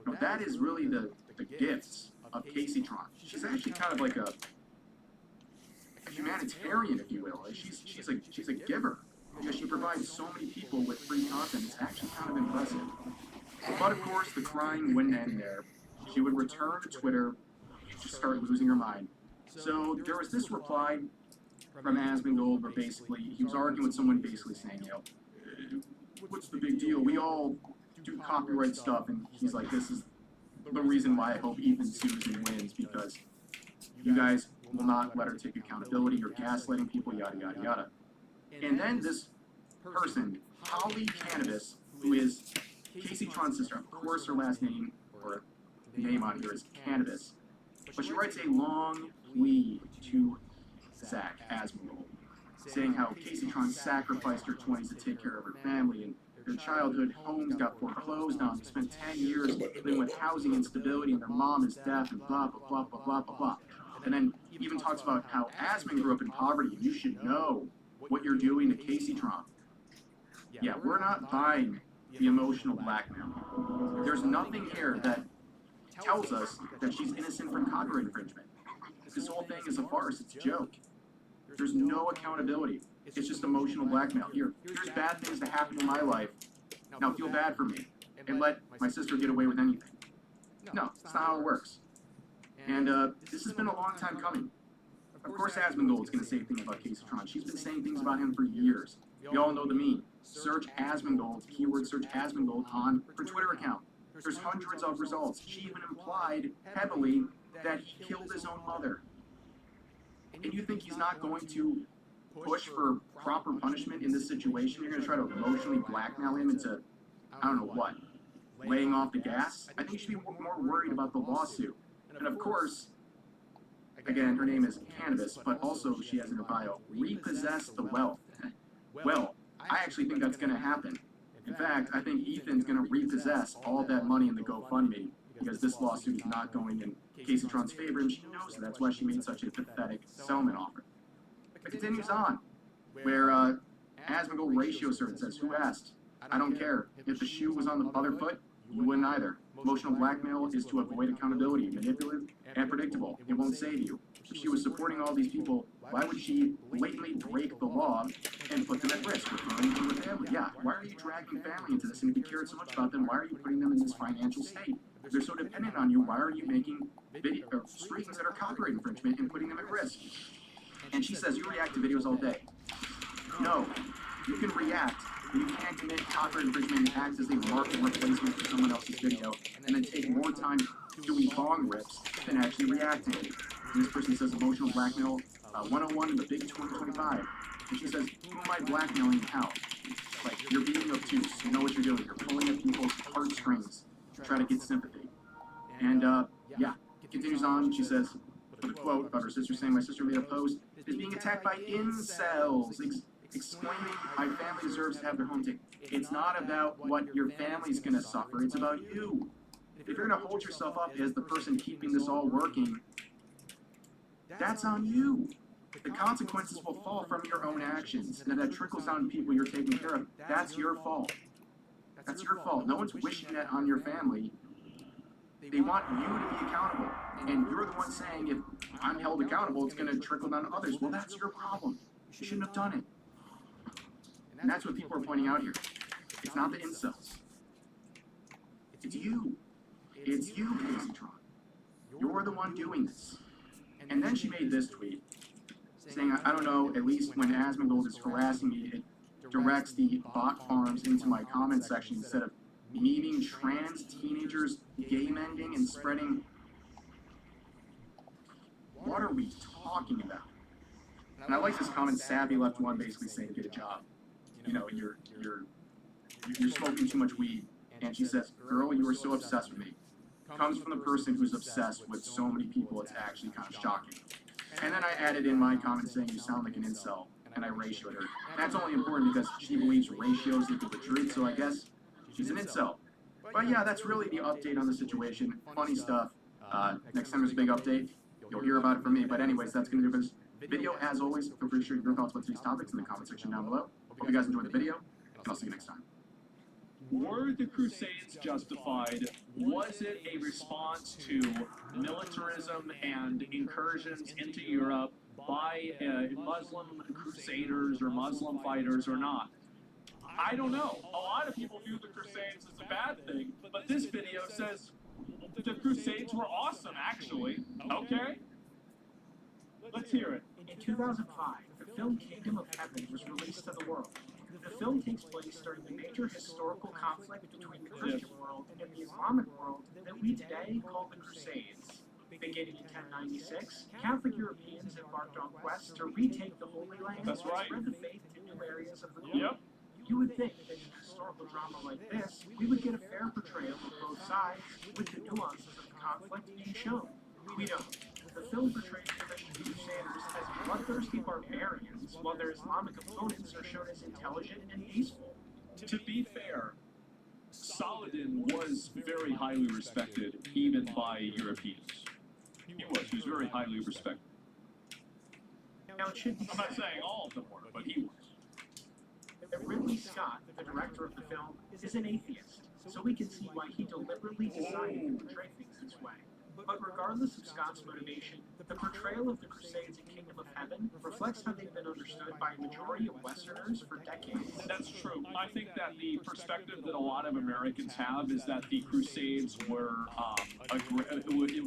You know, that is really the gifts of Caseytron. She's actually kind of like a humanitarian, if you will. She's a giver, because she provides so many people with free content. It's actually kind of impressive. But of course, the crying wouldn't end there. She would return to Twitter and just start losing her mind. So there was this reply from Asmongold where basically he was arguing with someone, basically saying, you know, what's the big deal? We all do copyright stuff, and he's like, this is the reason why I hope Ethan Susan wins, because you guys will not let her take accountability or gaslighting people, yada, yada, yada. And then this person, Holly Cannabis, who is Casey Tron's sister, of course her last name, or name on here is Cannabis, but she writes a long plea to Zach Asmongold, saying how Casey Tron sacrificed her 20s to take care of her family, and their childhood homes got foreclosed on. They spent 10 years living with housing instability, and their mom is deaf, and blah, blah, blah, blah, blah, blah, blah. And then even talks about how Asmon grew up in poverty, and you should know what you're doing to Casey Tron. Yeah, we're not buying the emotional blackmail. There's nothing here that tells us that she's innocent from copyright infringement. This whole thing is a farce, it's a joke. There's no accountability. It's just emotional blackmail. Here's bad things that happen in my life. Now feel bad for me and let my sister get away with anything. No, that's not how it works. And this has been a long time coming. Of course Asmongold is going to say things about Casey Tron. She's been saying things about him for years. You all know the meme. Search Asmongold, keyword search Asmongold on her Twitter account. There's hundreds of results. She even implied heavily that he killed his own mother. And you think he's not going to push for proper punishment in this situation? You're going to try to emotionally blackmail him into, I don't know what, laying off the gas? I think you should be more worried about the lawsuit. And of course, again, her name is Cannabis, but also she has in her bio, repossess the wealth. Well, I actually think that's going to happen. In fact, I think Ethan's going to repossess all that money in the GoFundMe because this lawsuit is not going in Casey Tron's favor, and she knows it. That's why she made such a pathetic settlement offer. It continues on, where Asmongold ratio search says, who asked? I don't care. If the shoe was on the other foot, you wouldn't either. Emotional blackmail is to avoid accountability, manipulative and predictable. It won't save you. If she was supporting all these people, why would she blatantly break the law and put them at risk, referring to her family? Yeah, why are you dragging family into this? And if you cared so much about them, why are you putting them in this financial state? If they're so dependent on you, why are you making streams that are copyright infringement and putting them at risk? And she says, you react to videos all day. No, you can react, but you can't commit copyright infringement and act as a market replacement for someone else's video, and then take more time doing bong rips than actually reacting. And this person says emotional blackmail 101 in the big 2025. And she says, who am I blackmailing and how? Like, you're being obtuse. You know what you're doing. You're pulling at people's heartstrings to try to get sympathy. And, yeah, it continues on. She says, with a quote about her sister saying, my sister made a post, is being attacked by incels, explaining my family deserves to have their home taken. It's not about what your family's going to suffer. It's about you. If you're going to hold yourself up as the person keeping this all working, that's on you. The consequences will fall from your own actions. And if that trickles down to people you're taking care of, that's your fault. That's your fault. No one's wishing that on your family. They want you to be accountable. And you're the one saying, if I'm held accountable, it's going to trickle down to others. Well, that's your problem. You shouldn't have done it. And that's what people are pointing out here. It's not the incels. It's you. It's you, Casey Tron. You're the one doing this. And then she made this tweet saying, I don't know, at least when Asmongold is harassing me, it directs the bot farms into my comment section instead of memeing trans teenagers, gay mending, and spreading. What are we talking about? And I like this comment, Savvy left one basically saying, get a job. You know, you're smoking too much weed. And she says, girl, you are so obsessed with me. Comes from the person who's obsessed with so many people, it's actually kind of shocking. And then I added in my comment saying, you sound like an incel, and I ratioed her. And that's only important because she believes ratios equal the truth, so I guess she's an incel. But yeah, that's really the update on the situation. Funny stuff. Next time there's a big update, you'll hear about it from me. But anyways, that's going to do for this video. As always, feel free to share your thoughts about today's topics in the comment section down below. Hope you guys enjoyed the video, and I'll see you next time. Were the Crusades justified? Was it a response to militarism and incursions into Europe by Muslim crusaders or Muslim fighters or not? I don't know. A lot of people view the Crusades as a bad thing, but this video says the Crusades were awesome, actually. Okay? Let's hear it. In 2005, the film Kingdom of Heaven was released to the world. The film takes place during the major historical conflict between the Christian world and the Islamic world that we today call the Crusades. Beginning in 1096, Catholic Europeans embarked on quests to retake the Holy Land That's and right. spread the faith to new areas of the globe. Yep. You would think that in a historical drama like this, we would get a fair portrayal of both sides, with the nuances of the conflict being shown. We don't. The film portrays the Christian Crusaders as bloodthirsty barbarians, while their Islamic opponents are shown as intelligent and peaceful. To be fair, Saladin was very highly respected, even by Europeans. He was very highly respected. Now it should be I'm not said saying all of them were, but he was. that Ridley Scott, the director of the film, is an atheist, so we can see why he deliberately decided to portray things this way. But regardless of Scott's motivation, the portrayal of the Crusades in Kingdom of Heaven reflects how they've been understood by a majority of Westerners for decades. That's true. I think that the perspective that a lot of Americans have is that the Crusades were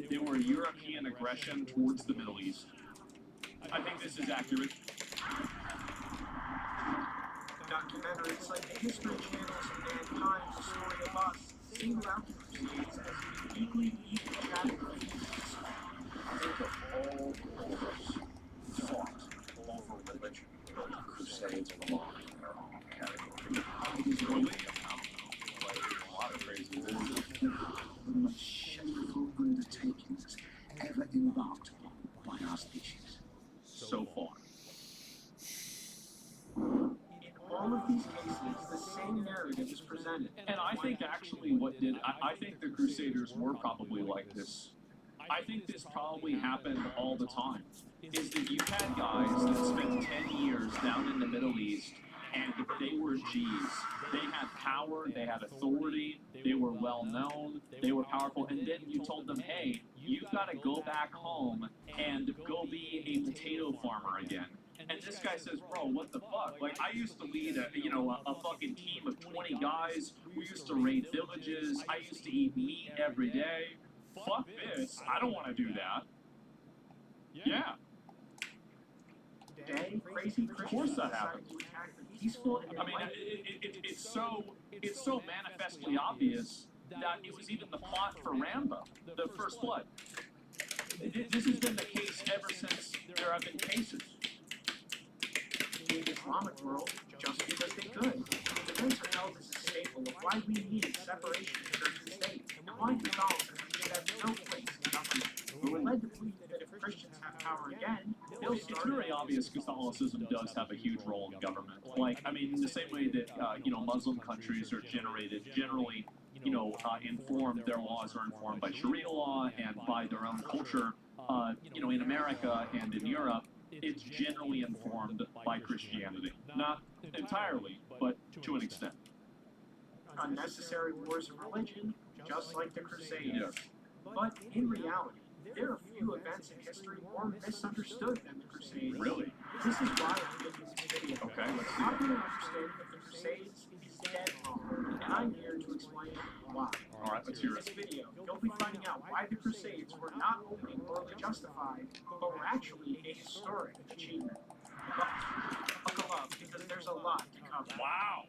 they were a European aggression towards the Middle East. I think this is accurate. Documentaries like the History Channel's Mankind's A Story of Us single out the Crusades as uniquely evil categories. Think of all the wars fought over religion. The Crusades belong in their own category. Really? A lot of crazy things. The most shameful undertakings ever embarked upon by our species. So far. In all of these cases, the same narrative is presented. And I think actually I think the Crusaders were probably like this. I think this probably happened all the time. Is that you had guys that spent 10 years down in the Middle East and they were G's. They had power, they had authority, they were well known, they were powerful, and then you told them, hey, you've got to go back home and go be a potato farmer again. And this guy says, bro, what the fuck? Like, I used to lead a fucking team of 20 guys. We used to raid villages. I used to eat meat every day. Fuck this. I don't want to do that. Yeah. Today, crazy Christians that decide happened. to attack the peaceful and I mean, it's so manifestly obvious that it was even the plot for Rambo, the First Blood. This has been the case ever since there have been cases. in the Islamic world just because they could. The events are held as a staple of why we need separation of church and state, and why Catholicism should have no place in government. We were led to believe that if Christians have power again, they'll It's start. very obvious Catholicism does have a huge role in government. Like, I mean, in the same way that, Muslim countries are generally, informed, their laws are informed by Sharia law and by their own culture. In America and in Europe, it's generally informed by Christianity. Not entirely, but to an extent. Unnecessary wars of religion, just like the Crusades. Yes. But in reality, there are few events in history more misunderstood than the Crusades. Really? This is why I'm making this video. Okay, let's The see. popular understanding of the Crusades is dead wrong, and I'm here to explain why. All right, let's hear In it. this video, you'll be finding out why the Crusades were not only morally justified, but were actually a historic achievement. But buckle up, because there's a lot to cover. Wow.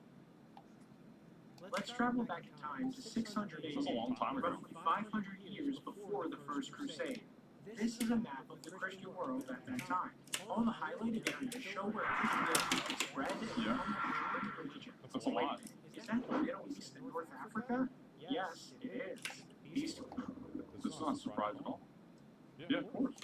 Let's travel back in time to 600 AD, This is a long time ago. roughly 500 years before the First Crusade. This is a map of the Christian world at that time. All the highlighted areas show where Christianity spread and Yeah. became the majority religion. That's a lot. Is that the Middle East and North Africa? Yes, it is. East It's not surprising at all. Yeah, of course.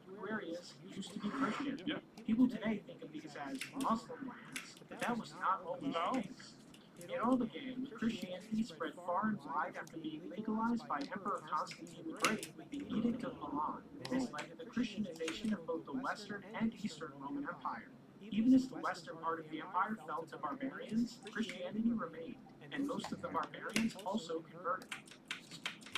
two areas used to be Christian. Yeah. People today think of these as Muslim lands, but that was not always No. the case. It all began with Christianity spread far and wide after being legalized by Emperor Constantine the Great with the Edict of Milan. This led to the Christianization of both the Western and Eastern Roman Empire. Even as the western part of the empire fell to barbarians, Christianity remained, and most of the barbarians also converted.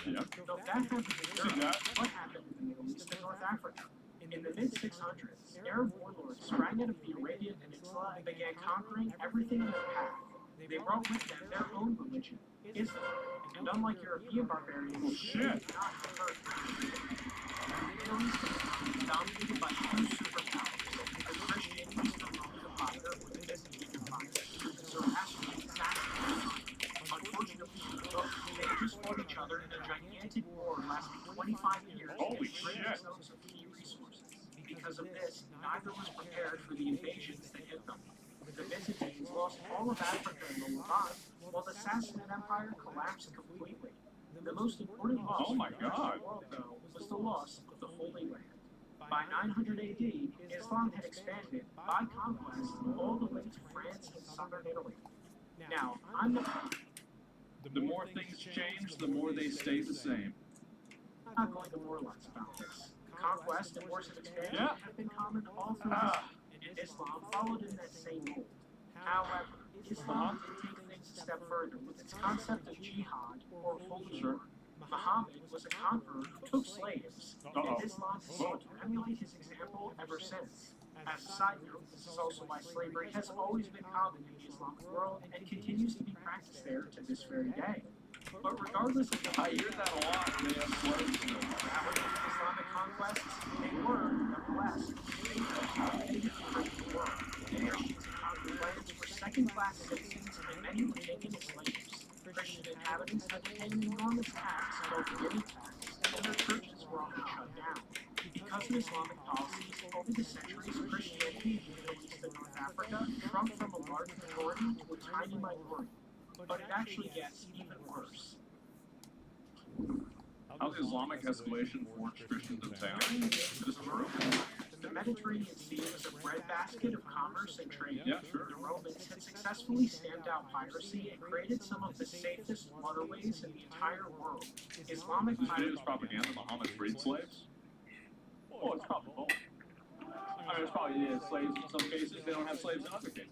Yeah. So if that happened in See Europe, that? what happened in the Middle East and North Africa? In the mid-600s, Arab warlords sprang out of the Arabian Peninsula and began conquering everything in their path. They brought with them their own religion, Islam, and unlike European barbarians, they Shit. did not convert. The Middle East was dominated by two superpowers, the Christian Eastern Roman Empire or the Byzantine Empire, the Zoroastrian Sassanian. Unfortunately, both they just fought each other in a gigantic war lasting 25 years. Holy because of this, neither was prepared for the invasions that hit them. The Byzantines lost all of Africa and the Levant, while the Sassanid Empire collapsed completely. The most important loss Oh my for the rest of God. the world, though, was the loss of the Holy Land. By 900 AD, Islam had expanded by conquest all the way to France and southern Italy. Now, I'm The more things change, the more they stay the same. not going to moralize about this. Conquest and wars of expansion Yeah. have been common all through history, and Islam followed in that same mold. However, Islam did take things a step further with its concept of jihad, or holy war. Muhammad was a conqueror who took slaves, and Islam has sought to emulate his example ever since. As a side note, this is also why slavery has always been common in the Islamic world and continues to be practiced there to this very day. But regardless of the I hear that a lot. They have slaves still. gravity of Islamic conquests, they were, nevertheless, the world. Nations and conquered lands were second-class citizens, and many were taken as slaves. Christian inhabitants had to pay an enormous tax called the giving tax, and their churches were often shut down. Because of Islamic policies, over the centuries, Christianity in the Middle East and North Africa shrunk from a large majority to a tiny minority. But it actually gets even worse. How's Islamic escalation forced Christians in town? This is true. The Mediterranean Sea was a breadbasket of commerce and trade. Yeah, sure. The Romans had successfully stamped out piracy and created some of the safest waterways in the entire world. Islamic This video is piracy. propaganda. Muhammad freed slaves. Oh, it's probably both. I mean, it's probably slaves in some cases. They don't have slaves in other cases.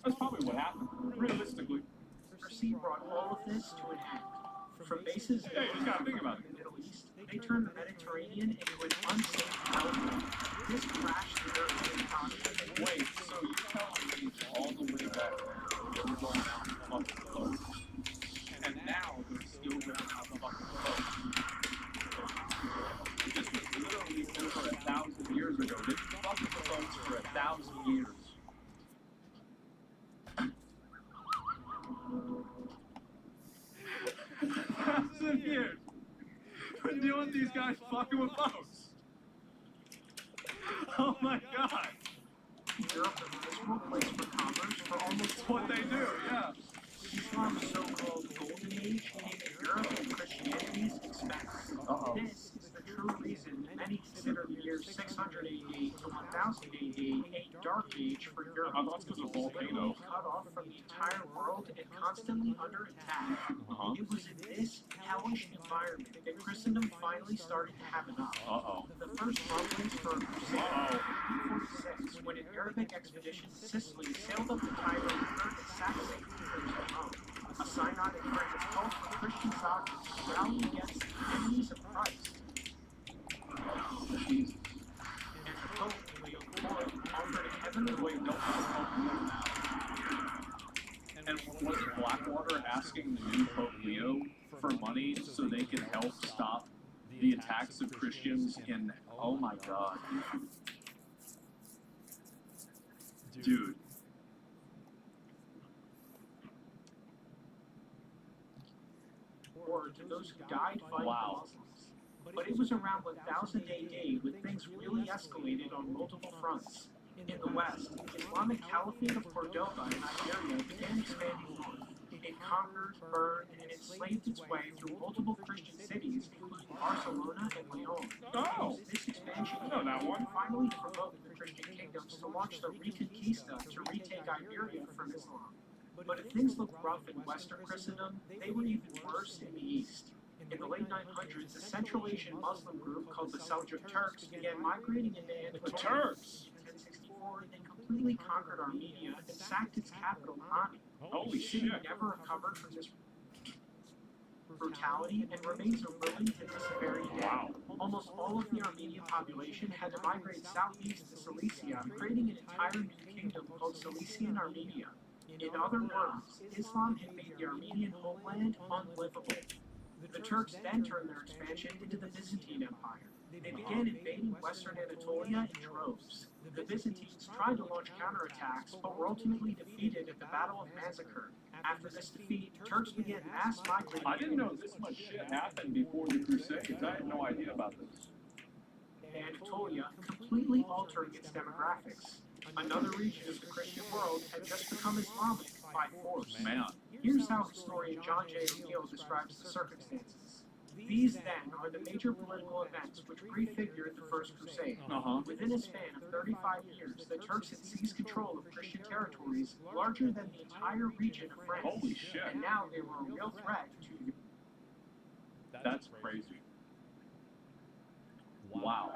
That's probably what happened, realistically. Piracy brought all of this to an end. From bases in Yeah, you just gotta think about it. the Middle East, they turned the Mediterranean into an unsafe outlet. This crashed the European economy. Wait, so you're telling me all the way back they were going out and fucking boats, and now they're still going out and fucking boats? This was literally over 1,000 years ago. They've been fucking boats for 1,000 years. Thousands of years. We're doing these guys fucking with boats. Oh my god. Europe was a miserable place for commerce for almost What they do, yeah. Islam's so-called Golden Age came at Europe at Christianity's expense. This is the true reason many consider the years 600 AD to 1000 AD a dark age for Europe. That's because of volcano. Literally cut off from the entire world and constantly under attack. It was in this hellish environment that Christendom finally started to have enough. The first rumblings for a crusade in 1846, when an Arabic expedition to Sicily sailed up the Tiber River and sacked St. Peter's alone. A synodic prayer called for Christian sovereigns to rally against the enemies of Christ. Jesus. And the Pope, Leo IV, offered a heavenly Wait, don't now. And wasn't Blackwater asking the new Pope Leo for money so they could help stop the attacks of Christians in... Oh my god. Dude. or to those who died fighting Wow. the Muslims. But it was around 1000 AD when things really escalated on multiple fronts. In the West, Islamic Caliphate of Cordoba in Iberia began expanding north. It conquered, burned, and enslaved its way through multiple Christian cities, including Barcelona and Leon. Oh! This expansion I know that one. finally provoked the Christian kingdoms to launch the Reconquista to retake Iberia from Islam. But if things looked rough in Western Christendom, they were even worse in the East. In the late 900s, a Central Asian Muslim group called the Seljuk Turks began migrating into Anatolia. The Turks! In 1064, they completely conquered Armenia and sacked its capital, Ani. Holy The city shit. never recovered from this brutality and remains a ruin to this very day. Wow. Almost all of the Armenian population had to migrate southeast to Cilicia, creating an entire new kingdom called Cilician Armenia. In other words, Islam had made the Armenian homeland unlivable. The Turks then turned their expansion into the Byzantine Empire. They began invading western Anatolia in droves. The Byzantines tried to launch counterattacks, but were ultimately defeated at the Battle of Massacre. After this defeat, Turks began mass migrating. I didn't know this much shit happened before the Crusades. I had no idea about this. Anatolia, completely completely altering its demographics. Another region of the Christian world had just become Islamic by force. Man. Here's how historian John J. O'Neill describes the circumstances. These, then, are the major political events which prefigured the First Crusade. Within a span of 35 years, the Turks had seized control of Christian territories larger than the entire region of France. Holy shit. And now they were a real threat to That's crazy. Wow.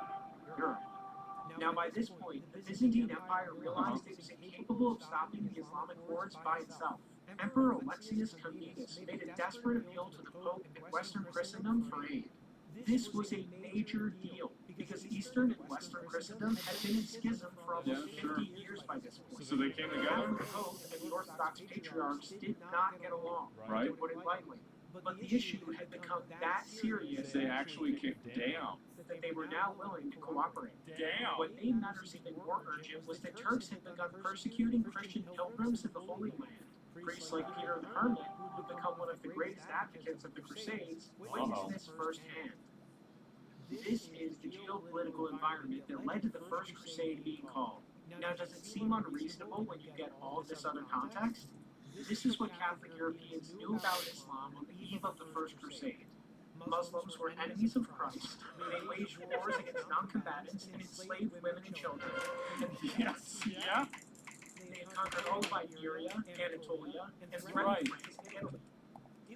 Europe. Now, by this point, the Byzantine Empire realized it was incapable of stopping the Islamic hordes by itself. Emperor Alexius Comnenus made a desperate appeal to the Pope and Western Christendom for aid. This was a major deal, because Eastern and Western Christendom had been in schism for almost 50 years by this point. So they came together? The Pope and the Orthodox patriarchs did not get along, Right. to put it lightly. But the issue had become that serious They actually kicked down. that they were now willing to cooperate. Damn. What made matters even more urgent was that Turks had begun persecuting Christian pilgrims in the Holy Land. Priests like Peter the Hermit, who had become one of the greatest advocates of the Crusades, witnessed this firsthand. This is the geopolitical environment that led to the First Crusade being called. Now, does it seem unreasonable when you get all of this other context? This is what Catholic Europeans knew about Islam on the eve of the First Crusade. Muslims were enemies of Christ. They waged wars against non-combatants and enslaved women and children. Yes, yeah. They had conquered all of Iberia, Anatolia, and threatened Right. France and Italy.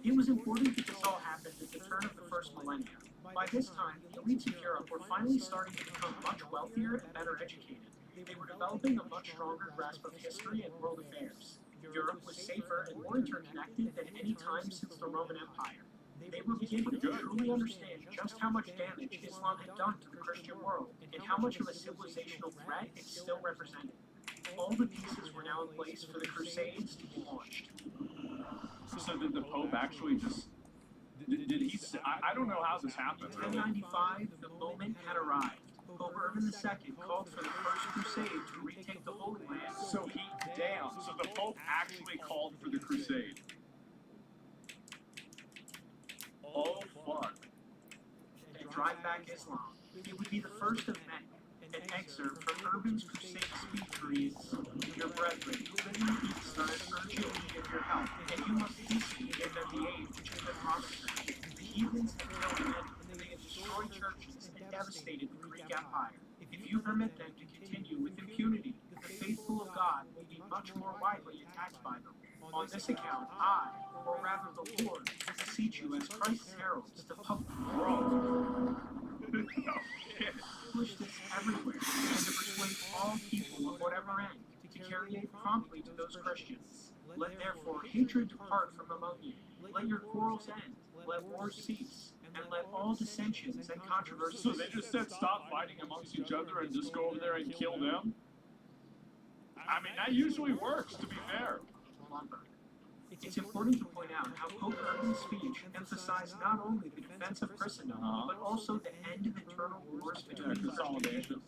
It was important that this all happened at the turn of the first millennium. By this time, the elites of Europe were finally starting to become much wealthier and better educated. They were developing a much stronger grasp of history and world affairs. Europe was safer and more interconnected than any time since the Roman Empire. They were beginning to truly understand just how much damage Islam had done to the Christian world and how much of a civilizational threat it still represented. All the pieces were now in place for the Crusades to be launched. So did the Pope actually just... Did he say... I don't know how this happened, In really. 1095, the moment had arrived. Pope Urban II called for the First Crusade to retake the Holy Land. So so the Pope actually called for the Crusade. Oh, fuck. And drive back Islam. It would be the first of many. An excerpt from Urban's Crusade speech reads, "Your brethren, who live in the east, are urgently need your help, and you must hasten to give them the aid which has been promised them. The heathens have killed many, and they have destroyed churches and devastated the Greek Empire. If you permit them to continue with impunity, the faithful of God will be much more widely attacked by them. On this account, I, or rather the Lord, beseech you as Christ's heralds to push this everywhere and to persuade all people of whatever end to carry aid promptly to those Christians. Let therefore hatred depart from among you. Let your quarrels end. Let wars cease. And let all dissensions and controversies..." So they just said stop fighting amongst each other and just go over there and kill them? I mean, that usually works, to be fair. It's important to point out how Pope Urban's speech emphasized not only the defense of Christendom, but also the end of internal wars between consolidation.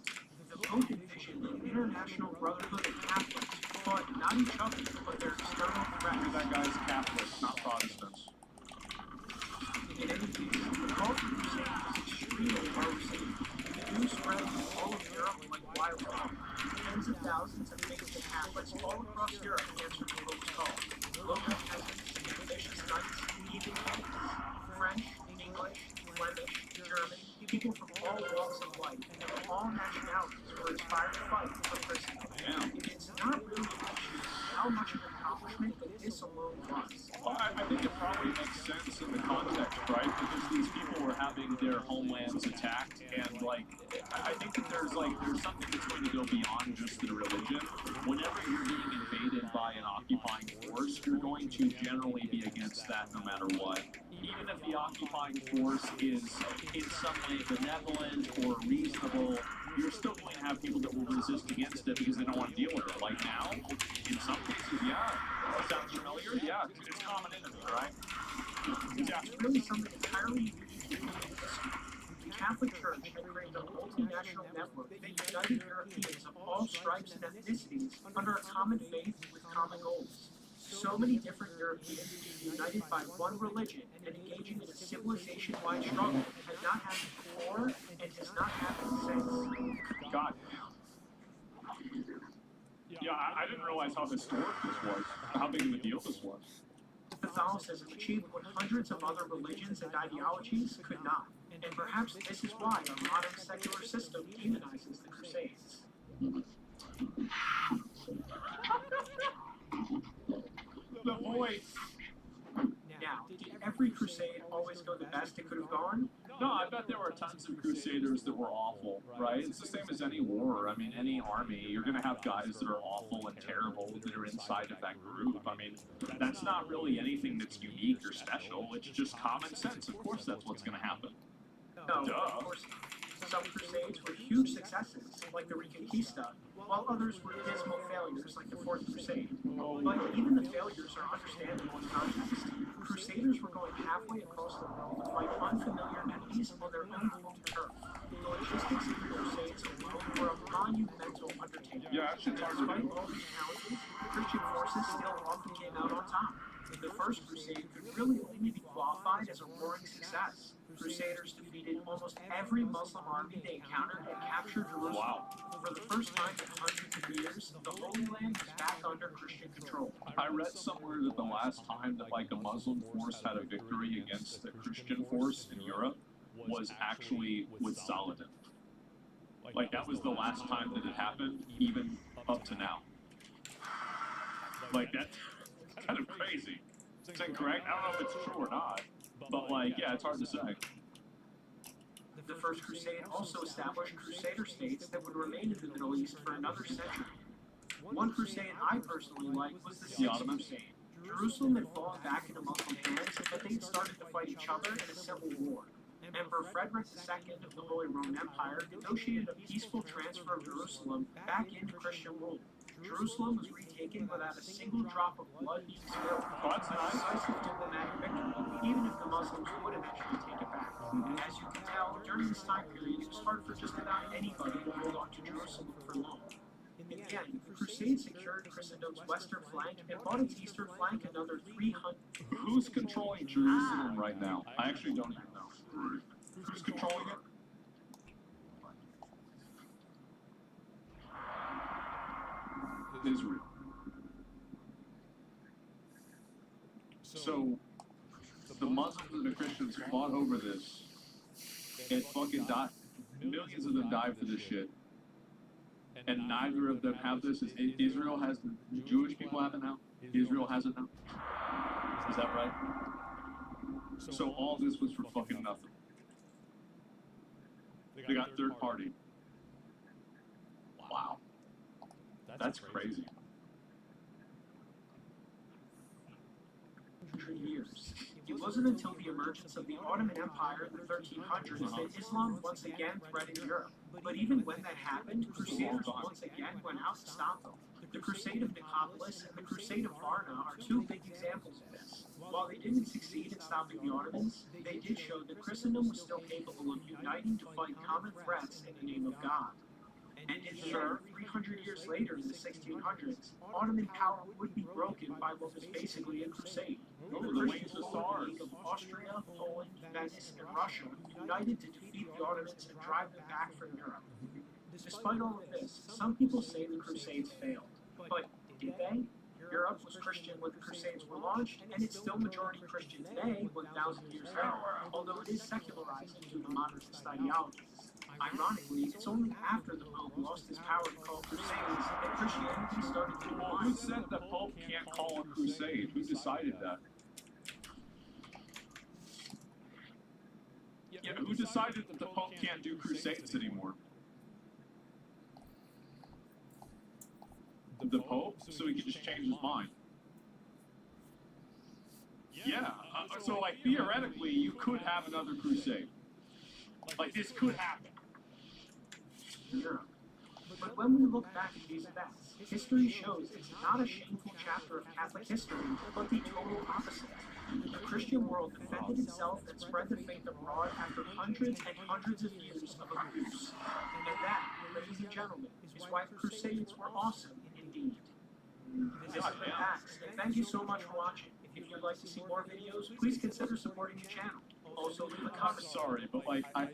The Pope envisioned an international brotherhood of Catholics who fought not each other, but their external threats. That guy's Catholic, not Protestants. In any case, the call for the Crusade was extremely well received. The news spread through all of Europe like wildfire. Tens of thousands of faithful Catholics all across Europe answered the Pope's call. Local peasants, ambitious knights, even kings, French, English, Flemish, German, people from all walks of life and of all nationalities were inspired to fight for Christendom. It's not really an issue how much of an accomplishment that this alone was. Well, I think it probably makes sense in the context, right? Because these people were having their homelands attacked, and I think that there's something that's going to go beyond just their religion. Whenever you're being invaded by an occupying force, you're going to generally be against that no matter what. Even if the occupying force is in some way benevolent or reasonable, you're still going to have people that will resist against it because they don't want to deal with it. Like now, in some cases, yeah. Sounds familiar? Yeah, it's common enemy, right? Yeah, it's really something entirely unique in history. The Catholic Church had created a multinational network that united Europeans of all stripes and ethnicities under a common faith with common goals. So many different Europeans being united by one religion and engaging in a civilization-wide struggle had not happened before and has not happened since. goddamn. Yeah, I didn't realize how historic this was, how big of a deal this was. Catholicism achieved what hundreds of other religions and ideologies could not. And perhaps this is why our modern secular system demonizes the Crusades. The voice. Now, did every crusade always go the best it could have gone? No, I bet there were tons of crusaders that were awful, right? It's the same as any war. I mean, any army, you're going to have guys that are awful and terrible that are inside of that group. I mean, that's not really anything that's unique or special. It's just common sense. Of course, that's what's going to happen. No, Duh. of course. Some crusades were huge successes, like the Reconquista, while others were dismal failures, like the Fourth Crusade. But even the failures are understandable in context. Crusaders were going halfway across the world to fight unfamiliar enemies on their own home turf. The logistics of the Crusades alone were a monumental undertaking. Yeah, actually, it's hard to Despite do. all these challenges, Christian forces still often came out on top. The First Crusade could really only be qualified as a roaring success. Crusaders defeated almost every Muslim army they encountered and captured Jerusalem. Wow. For the first time in hundreds of years, the Holy Land was back under Christian control. I read somewhere that the last time that like a Muslim force had a victory against a Christian force in Europe was actually with Saladin. Like that was the last time that it happened, even up to now. Like that's kind of crazy. It's incorrect. I don't know if it's true or not, but like, yeah, it's hard to say. The First Crusade also established crusader states that would remain in the Middle East for another century. One crusade I personally liked was the Sixth Crusade. Jerusalem had fallen back into Muslim hands, but they'd started to fight each other in a civil war. Emperor Frederick II of the Holy Roman Empire negotiated a peaceful transfer of Jerusalem back into Christian rule. Jerusalem was retaken without a single drop of blood being spilled. Oh, that's A nice. decisive diplomatic victory, even if the Muslims would eventually take it back. And as you can tell, during this time period, it was hard for just about anybody to hold on to Jerusalem for long. In the end, the Crusade secured Christendom's western flank and bought its eastern flank another 300. Who's controlling Jerusalem right now? I actually don't even know. Who's controlling it? Israel. So, the Muslims and the Christians fought over this and fucking died. Millions of them died for this shit. And neither of them have this. Israel has the Jewish people have it now. Israel has it now. Is that right? So all this was for fucking nothing. They got third party. Wow. That's crazy. Years. It wasn't until the emergence of the Ottoman Empire in the 1300s that Islam once again threatened Europe. But even when that happened, Crusaders once again went out to stop them. The Crusade of Nicopolis and the Crusade of Varna are two big examples of this. While they didn't succeed in stopping the Ottomans, they did show that Christendom was still capable of uniting to fight common threats in the name of God. And in the end, 300 years later, in the 1600s, Ottoman power would be broken by what was basically a crusade. The Christian League of Austria, Poland, Venice, and Russia united to defeat the Ottomans and drive them back from Europe. Despite all of this, some people say the Crusades failed. But did they? Europe was Christian when the Crusades were launched, and it's still majority Christian today, 1,000 years later, although it is secularized due to modernist ideologies. Ironically, it's only after the Pope lost his power to call crusades that Christianity started to decline. Who said the Pope can't call a crusade? Who decided that? Yeah, who decided that the Pope can't do crusades anymore? The Pope? So he can just change his mind. Yeah, so like theoretically, you could have another crusade. Like this could happen. Europe. But when we look back at these events, history shows it's not a shameful chapter of Catholic history, but the total opposite. The Christian world defended itself and spread the faith abroad after hundreds and hundreds of years of abuse. And that, ladies and gentlemen, is why the Crusades were awesome indeed. This has been Max, and thank you so much for watching. If you'd like to see more videos, please consider supporting the channel. Also, I'm sorry, but like, I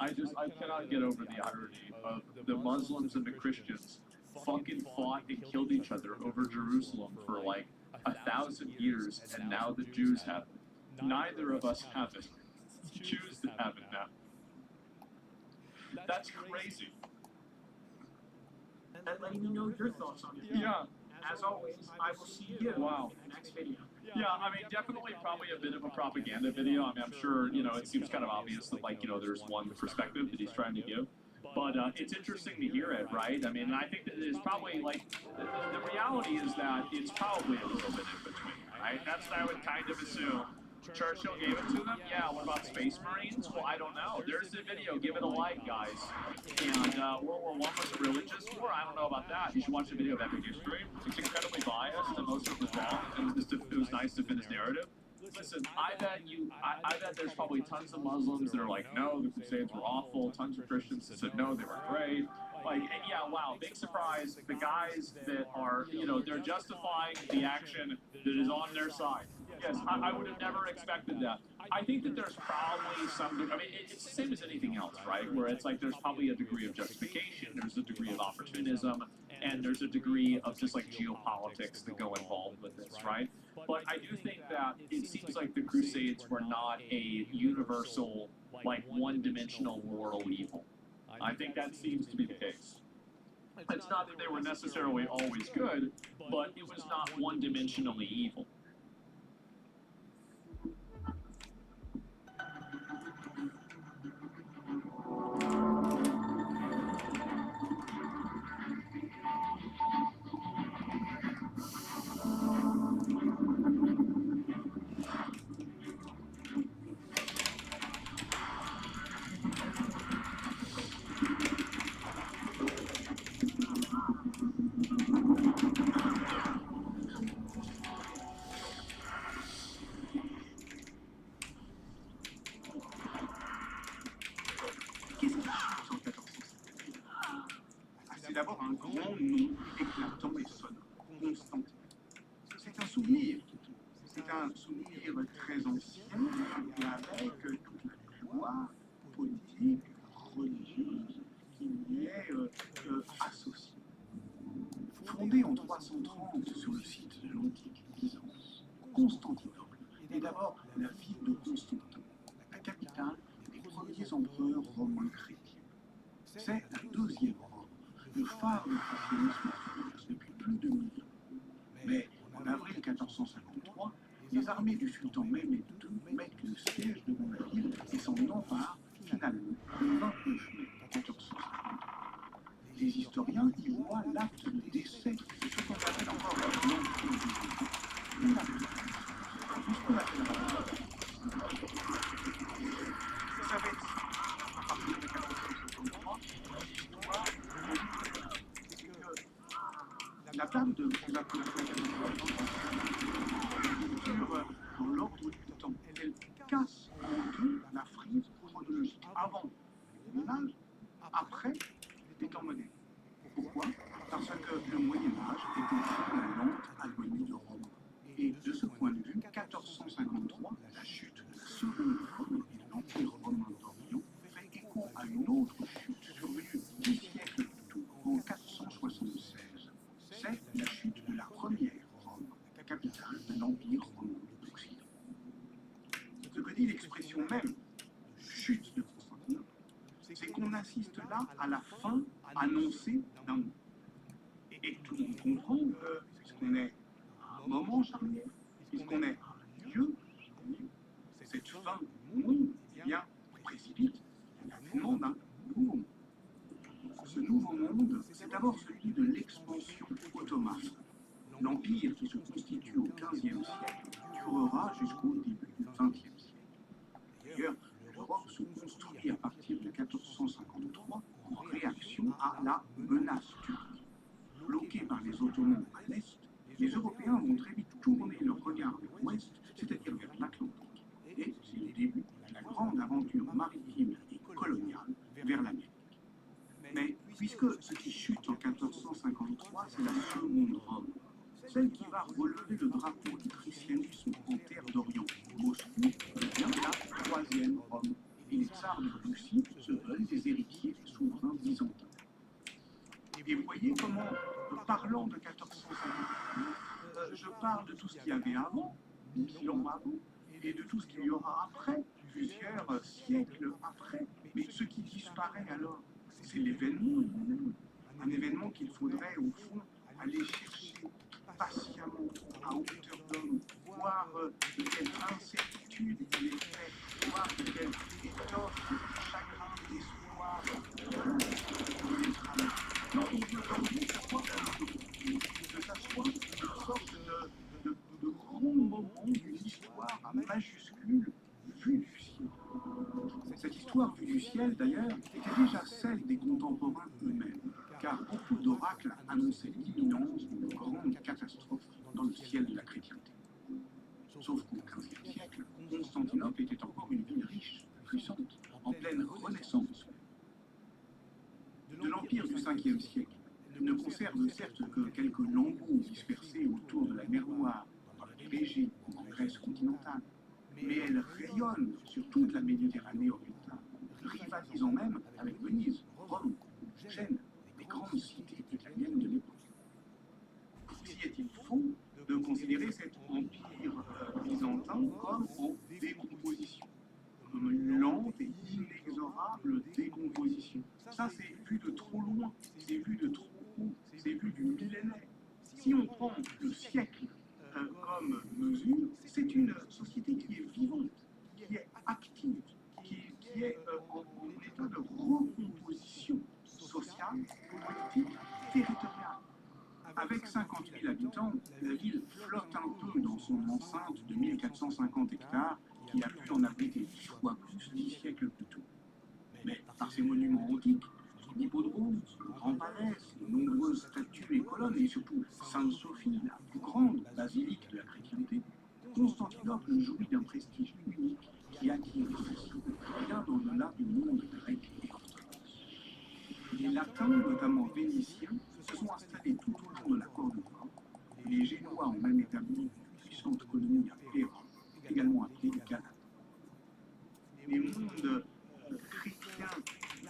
cannot get over the irony of the Muslims and the Christians fucking fought and killed each other over Jerusalem for like 1,000 years, and now the Jews have it. Neither of us have it. It's the Jews that have it now. That's crazy. And letting me know your thoughts on it. Yeah. As always, I will see you in the next video. Yeah, I mean, definitely probably a bit of a propaganda video. I mean, I'm sure, you know, it seems kind of obvious that, like, you know, there's one perspective that he's trying to give. But it's interesting to hear it, right? I mean, and I think that it's probably, like, the reality is that it's probably a little bit in between, right? That's what I would kind of assume. Churchill gave it to them? Yeah, what about Space Marines? Well, I don't know. There's the video. Give it a like, guys. And World War I was a religious war? I don't know about that. You should watch the video of epic history. It's incredibly biased, and most of it was wrong. It was nice to finish narrative. Listen, I bet there's probably tons of Muslims that are like, no, the Crusades were awful. Tons of Christians that said, no, they were great. Like, and yeah, wow, big surprise. The guys that are, you know, they're justifying the action that is on their side. Yes, I would have never expected that. I think that there's probably some, I mean, it's the same as anything else, right? Where it's like there's probably a degree of justification, there's a degree of opportunism, and there's a degree of just like geopolitics that go involved with this, right? But I do think that it seems like the Crusades were not a universal, like one-dimensional moral evil. I think that seems to be the case. It's not that they were necessarily always good, but it was not one-dimensionally evil. C'est d'abord un grand nom éclatant et sonore, Constantine. C'est un souvenir. C'est un souvenir très ancien et avec toute la gloire politique, religieuse qui y est associée. Fondé en 330 sur le site de l'antique Byzance, Constantinople est d'abord la ville de Constantin, la capitale des premiers empereurs romains chrétiens. C'est la deuxième Rome, le phare du christianisme en France depuis plus de 1000 ans. Mais en avril 1453, les armées du sultan Mehmed II mettent le siège devant la ville et s'en emparent finalement le 29 mai 1453. Les historiens y voient l'acte de décès de ce qu'on appelle encore l'Empire byzantin. Une acte. Tout ce qu'on appelle vous savez, à partir de 1453, l'histoire c'est que la dame de dans l'ordre du temps, elle casse en deux la frise chronologique avant le Moyen Âge, après les temps modernes. Pourquoi? Parce que le Moyen Âge était aussi la lente agonie de Rome. Et de ce point de vue, 1453, la chute de la seconde Rome et de l'Empire romain d'Orient fait écho à une autre chute survenue 10 siècles plus tôt, en 476. C'est la chute de la première Rome, la capitale de l'Empire romain d'Occident. Ce que dit l'expression même chute de Constantinople, c'est qu'on assiste là à la fin annoncée d'un monde. Et tout le monde comprend que, puisqu'on est à un moment charnière, puisqu'on est à un lieu charnière, cette fin du monde précipite l'avènement d'un nouveau monde. Ce nouveau monde, c'est d'abord celui de l'expansion ottomane. L'empire qui se constitue au XVe siècle durera jusqu'au début du XXe siècle. D'ailleurs, l'Europe se construit à partir de 1453 en réaction à la menace turque. Bloqués par les Ottomans à l'est, les Européens vont très vite tourner leur regard vers l'ouest, c'est-à-dire vers l'Atlantique. Et c'est le début de la grande aventure maritime et coloniale vers l'Amérique. Mais puisque ce qui chute en 1453, c'est la seconde Rome, celle qui va relever le drapeau du christianisme en terre d'Orient, Moscou devient la troisième Rome. Et vous voyez comment, parlant de 1450, je parle de tout ce qu'il y avait avant, 1000 ans avant, et de tout ce qu'il y aura après, plusieurs siècles après. Mais ce qui disparaît alors, c'est l'événement lui-même. Un événement qu'il faudrait, au fond, aller chercher patiemment, à hauteur d'homme, voir de quelle incertitude il est fait, voir de quelle étoffe de chagrin, d'espoir, il est travaillé. Non, il veut aujourd'hui savoir que ça soit une sorte de grand moment d'une histoire à majuscule vue du ciel. Cette histoire vue du ciel, d'ailleurs, était déjà celle des contemporains eux-mêmes, car beaucoup d'oracles annonçaient l'imminence d'une grande catastrophe dans le ciel de la chrétienté. Sauf qu'au XVe siècle, Constantinople était encore une ville riche, puissante, en pleine renaissance. De l'empire du Ve siècle, il ne conserve certes que quelques lambeaux dispersés autour de la mer Noire, dans la Régée ou en Grèce continentale, mais elle rayonne sur toute la Méditerranée orientale, rivalisant même avec Venise, Rome, Gênes, les grandes cités italiennes de l'époque. S'y est-il faux de considérer cet empire byzantin comme en décomposition, comme une lente et inexorable décomposition? Ça, c'est vu de trop loin, c'est vu de trop haut, c'est vu du millénaire. Si on prend le siècle comme mesure, c'est une société qui est vivante, qui est active, qui est en état de recomposition sociale, politique, territoriale. Avec 50 000 habitants, la ville flotte un peu dans son enceinte de 1450 hectares qui a pu en abriter 10 fois plus 10 siècles plus tôt. Mais par ses monuments antiques, son hippodrome, son grand palais, ses nombreuses statues et colonnes, et surtout Sainte-Sophie, la plus grande basilique de la chrétienté, Constantinople jouit d'un prestige unique qui attire bien au-delà du monde grec et orthodoxe. Les Latins, notamment vénitiens, se sont installés tout au long de la Corne d'Or, et les Génois ont même établi une puissante colonie à Péra, également appelée Galate. Les mondes chrétiens,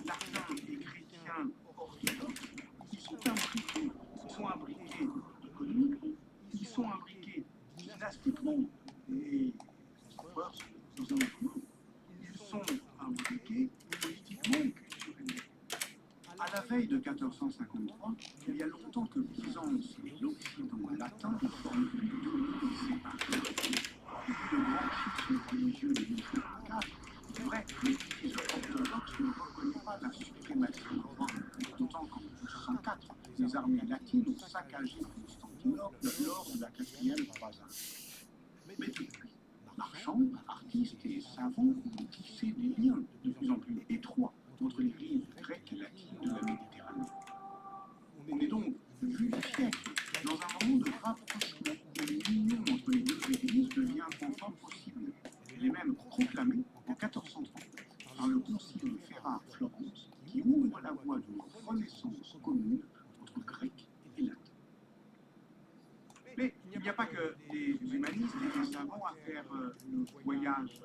latins et chrétiens orthodoxes, ils sont imbriqués économiquement, ils sont imbriqués dynastiquement, et nous sommes ils sont imbriqués politiquement et culturellement. À la veille de 1453, il y a longtemps que Byzance et l'Occident latin ne forment plus du tout une séparation. Depuis le grand schisme religieux de 1054, c'est vrai, l'Église orthodoxe ne reconnaît pas la suprématie de Rome, d'autant qu'en 1204, les armées latines ont saccagé Constantinople lors de la 4e croisade. Mais depuis, marchands, artistes et savants ont tissé des liens de plus en plus étroits entre les rives grecques et latines de la Méditerranée. On est donc, vu du siècle, dans un moment de rapprochement où l'union entre les deux églises devient enfin possible. Elle est même proclamée en 1430 par le concile Ferrare-Florence qui ouvre la voie d'une renaissance commune entre Grecs et Latins. Mais il n'y a pas que des humanistes et des savants à faire le voyage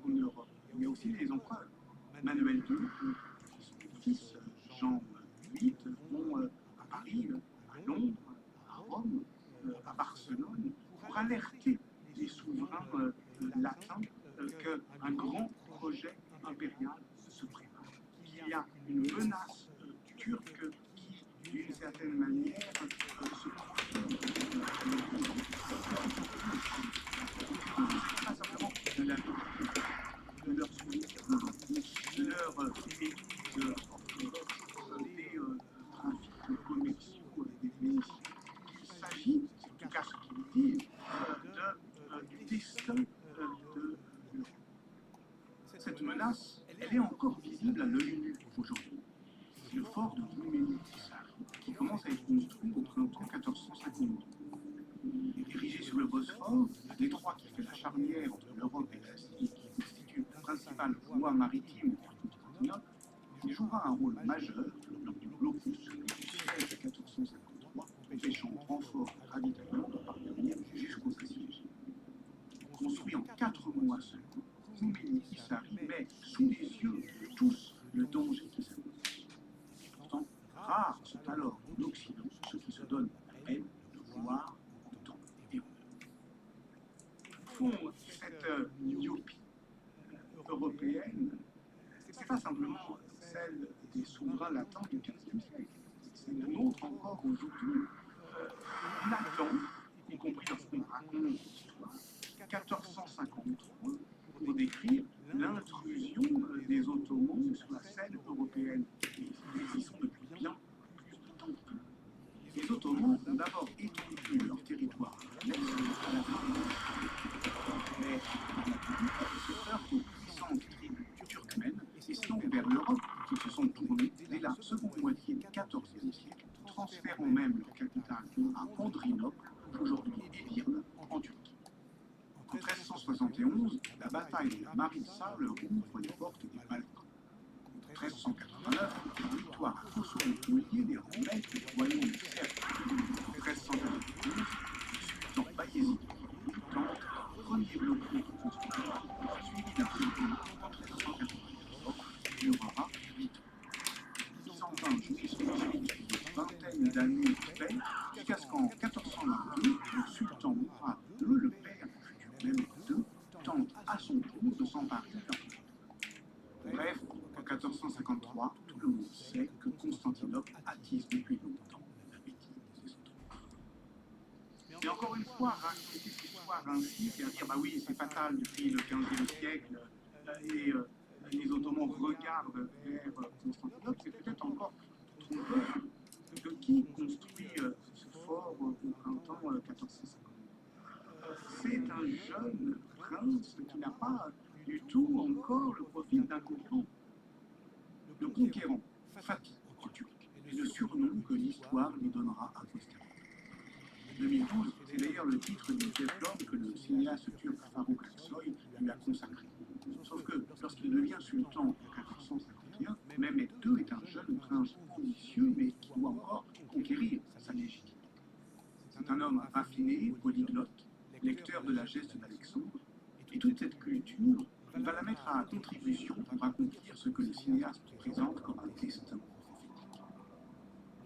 en Europe. Il y a aussi les empereurs. Manuel II, son fils Jean VIII, vont à Paris, à Londres, à Rome, à Barcelone, pour alerter les souverains latins qu'un grand projet impérial se prépare. Il y a une menace turque qui, d'une certaine manière, se profile. Pas simplement de leur souvenir, de leur église orthodoxe, des trafics commerciaux, des Vénitiens. Il s'agit, c'est en tout cas ce qu'ils disent, du destin de l'Europe. Cette menace, elle est encore visible à l'œil nu aujourd'hui. C'est le fort de Rimini-Tissari, qui commence à être construit au printemps 1452. Érigé sur le Bosphore, un détroit qui fait la charnière entre l'Europe et l'Asie et qui constitue la principale voie maritime vers Constantinople, il jouera un rôle majeur lors du blocus du siège de 1453, empêchant renfort et ravitaillement de parvenir jusqu'aux assiégés. Construit en 4 mois seulement, Rimini-Tissari met sous les yeux de tous le danger qui s'annonce. Pourtant, rares sont alors encore en Occident ceux qui se donnent la peine de voir autant héros. Au fond, cette myopie européenne, c'est pas simplement celle des souverains latins du XVe siècle, c'est la nôtre encore aujourd'hui. On attend, y compris lorsqu'on raconte l'histoire, 1453 pour décrire l'intrusion des Ottomans sur la scène européenne. Ils y sont depuis bien plus de temps. Les Ottomans ont d'abord étendu leur territoire à l'est à la fin des mais ils se heurtent aux puissantes tribus turkmènes et c'est donc vers l'Europe qu'ils se sont tournés dès la seconde moitié du XIVe siècle, transférant même leur capitale à Andrinople, aujourd'hui Édirne, en Turquie. En 1371, la bataille de la Marie de Sable ouvre les portes des Balkans. En 1389, la victoire à Kosovo-Moulier les remet du royaume de Serbie. En 1392, le sultan Bayezid tente un premier blocus de Constantinople, suivi d'un second en 1394, qui durera 8 ans. Byzantins jouissent ensuite d'une vingtaine d'années de paix, jusqu'à ce qu'en 1422, le sultan Mourad II, le père du futur Mehmed II, tente à son tour de s'emparer de leur pays. Bref, en 1453, tout le monde sait que Constantinople attise depuis longtemps l'appétit des Ottomans. Et encore une fois, raconter cette histoire ainsi, c'est à dire, bah oui, c'est fatal depuis le XVe siècle, et les Ottomans regardent vers Constantinople, c'est peut-être encore trompeur. De qui construit ce fort au printemps 1450? C'est un jeune prince qui n'a pas du tout encore le profil d'un conquérant. Le conquérant, Fatih en turc, est le surnom que l'histoire lui donnera à postérité. 2012, c'est d'ailleurs le titre du diplôme que le cinéaste turc Faruk Aksoy lui a consacré. Sauf que lorsqu'il devient sultan en 1451, Mehmed II est un jeune prince ambitieux mais qui doit encore conquérir sa légitimité. C'est un homme raffiné, polyglotte, lecteur de la geste d'Alexandre, et toute cette culture, il va la mettre à contribution pour accomplir ce que le cinéaste présente comme un testament prophétique.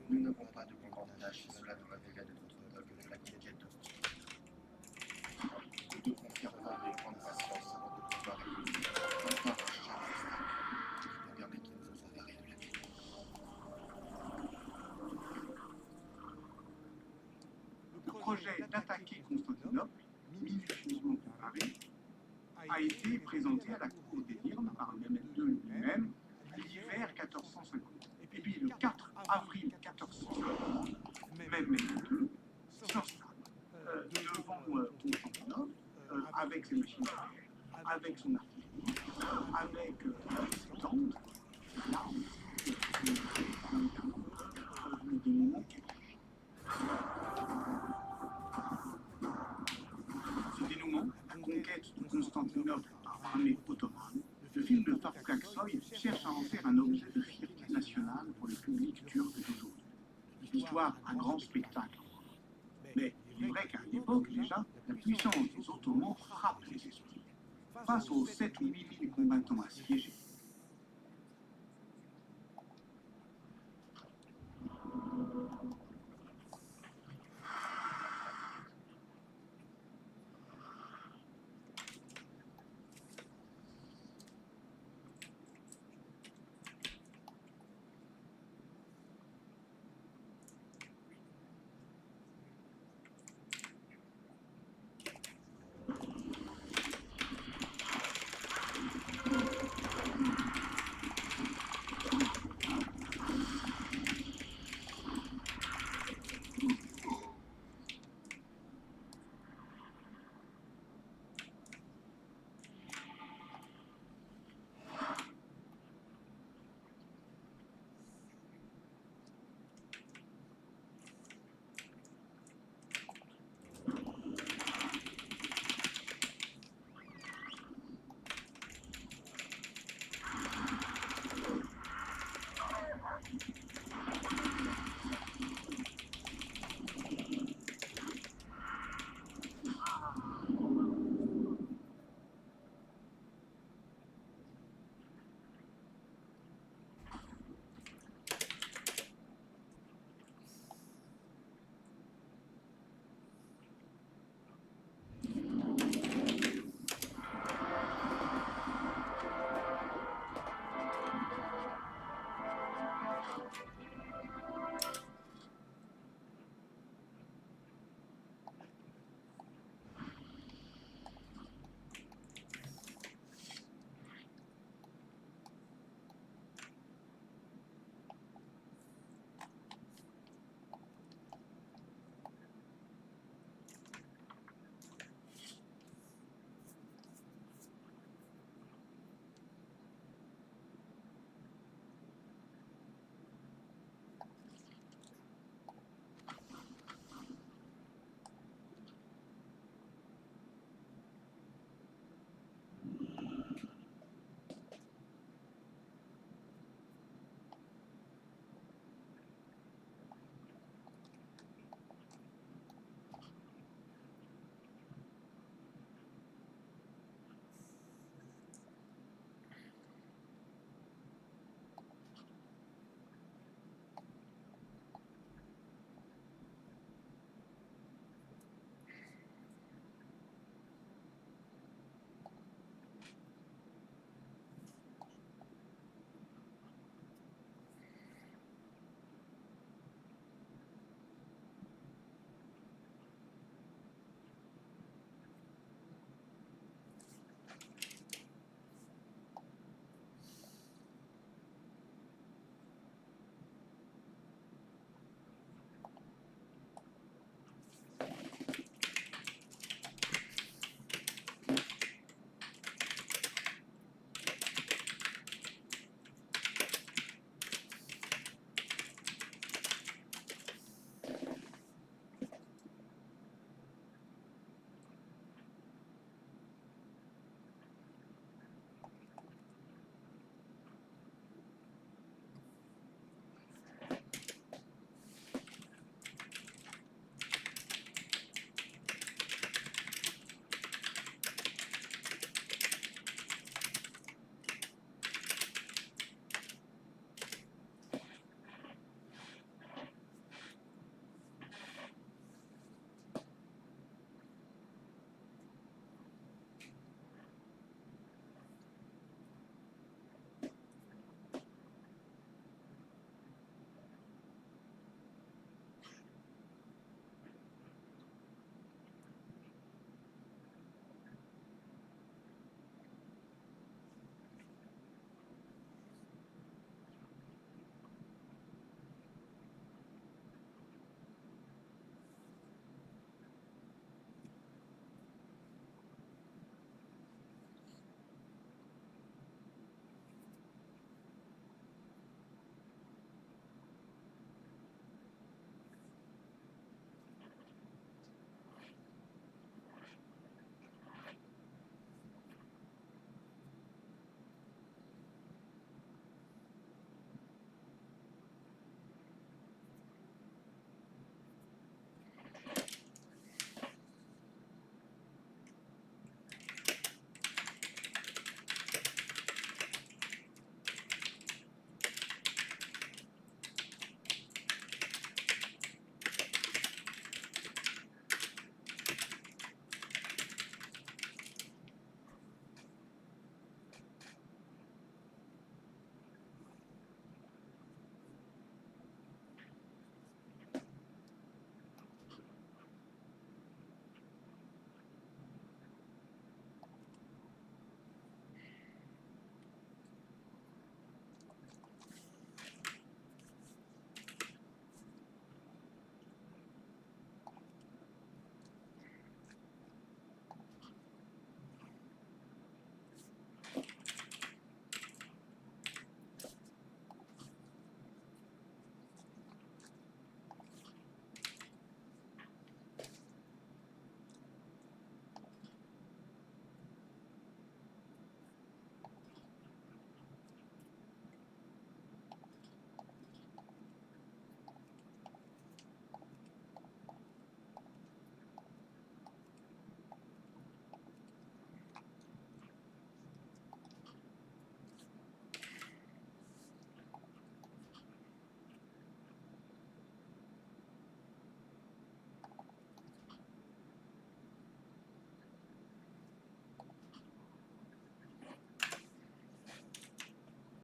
Nous n'avons pas de concordage, cela doit révéler de notre peuple de la quête de nous devons faire preuve de grande patience avant de pouvoir évoluer. Encore un charme qui nous permet de nous emparer de la vie. Le projet d'attaquer Constantinople, minutieusement préparé, a été présenté à la cour d'Édirne par Mehmed II lui-même l'hiver 1450. Et puis le 4 avril 1450, Mehmed II s'installe devant Constantinople avec ses machines à guerre, avec son artillerie, avec ses tentes, là, le dénouement qui ce dénouement, la conquête de Constantinople par l'armée ottomane, le film de Faruk Aksoy cherche à en faire un objet de fierté nationale pour le public turc d'aujourd'hui. L'histoire, un grand spectacle. Mais il est vrai qu'à l'époque, déjà, la puissance des Ottomans frappe les esprits. Face aux 7 ou 8 000 combattants assiégés,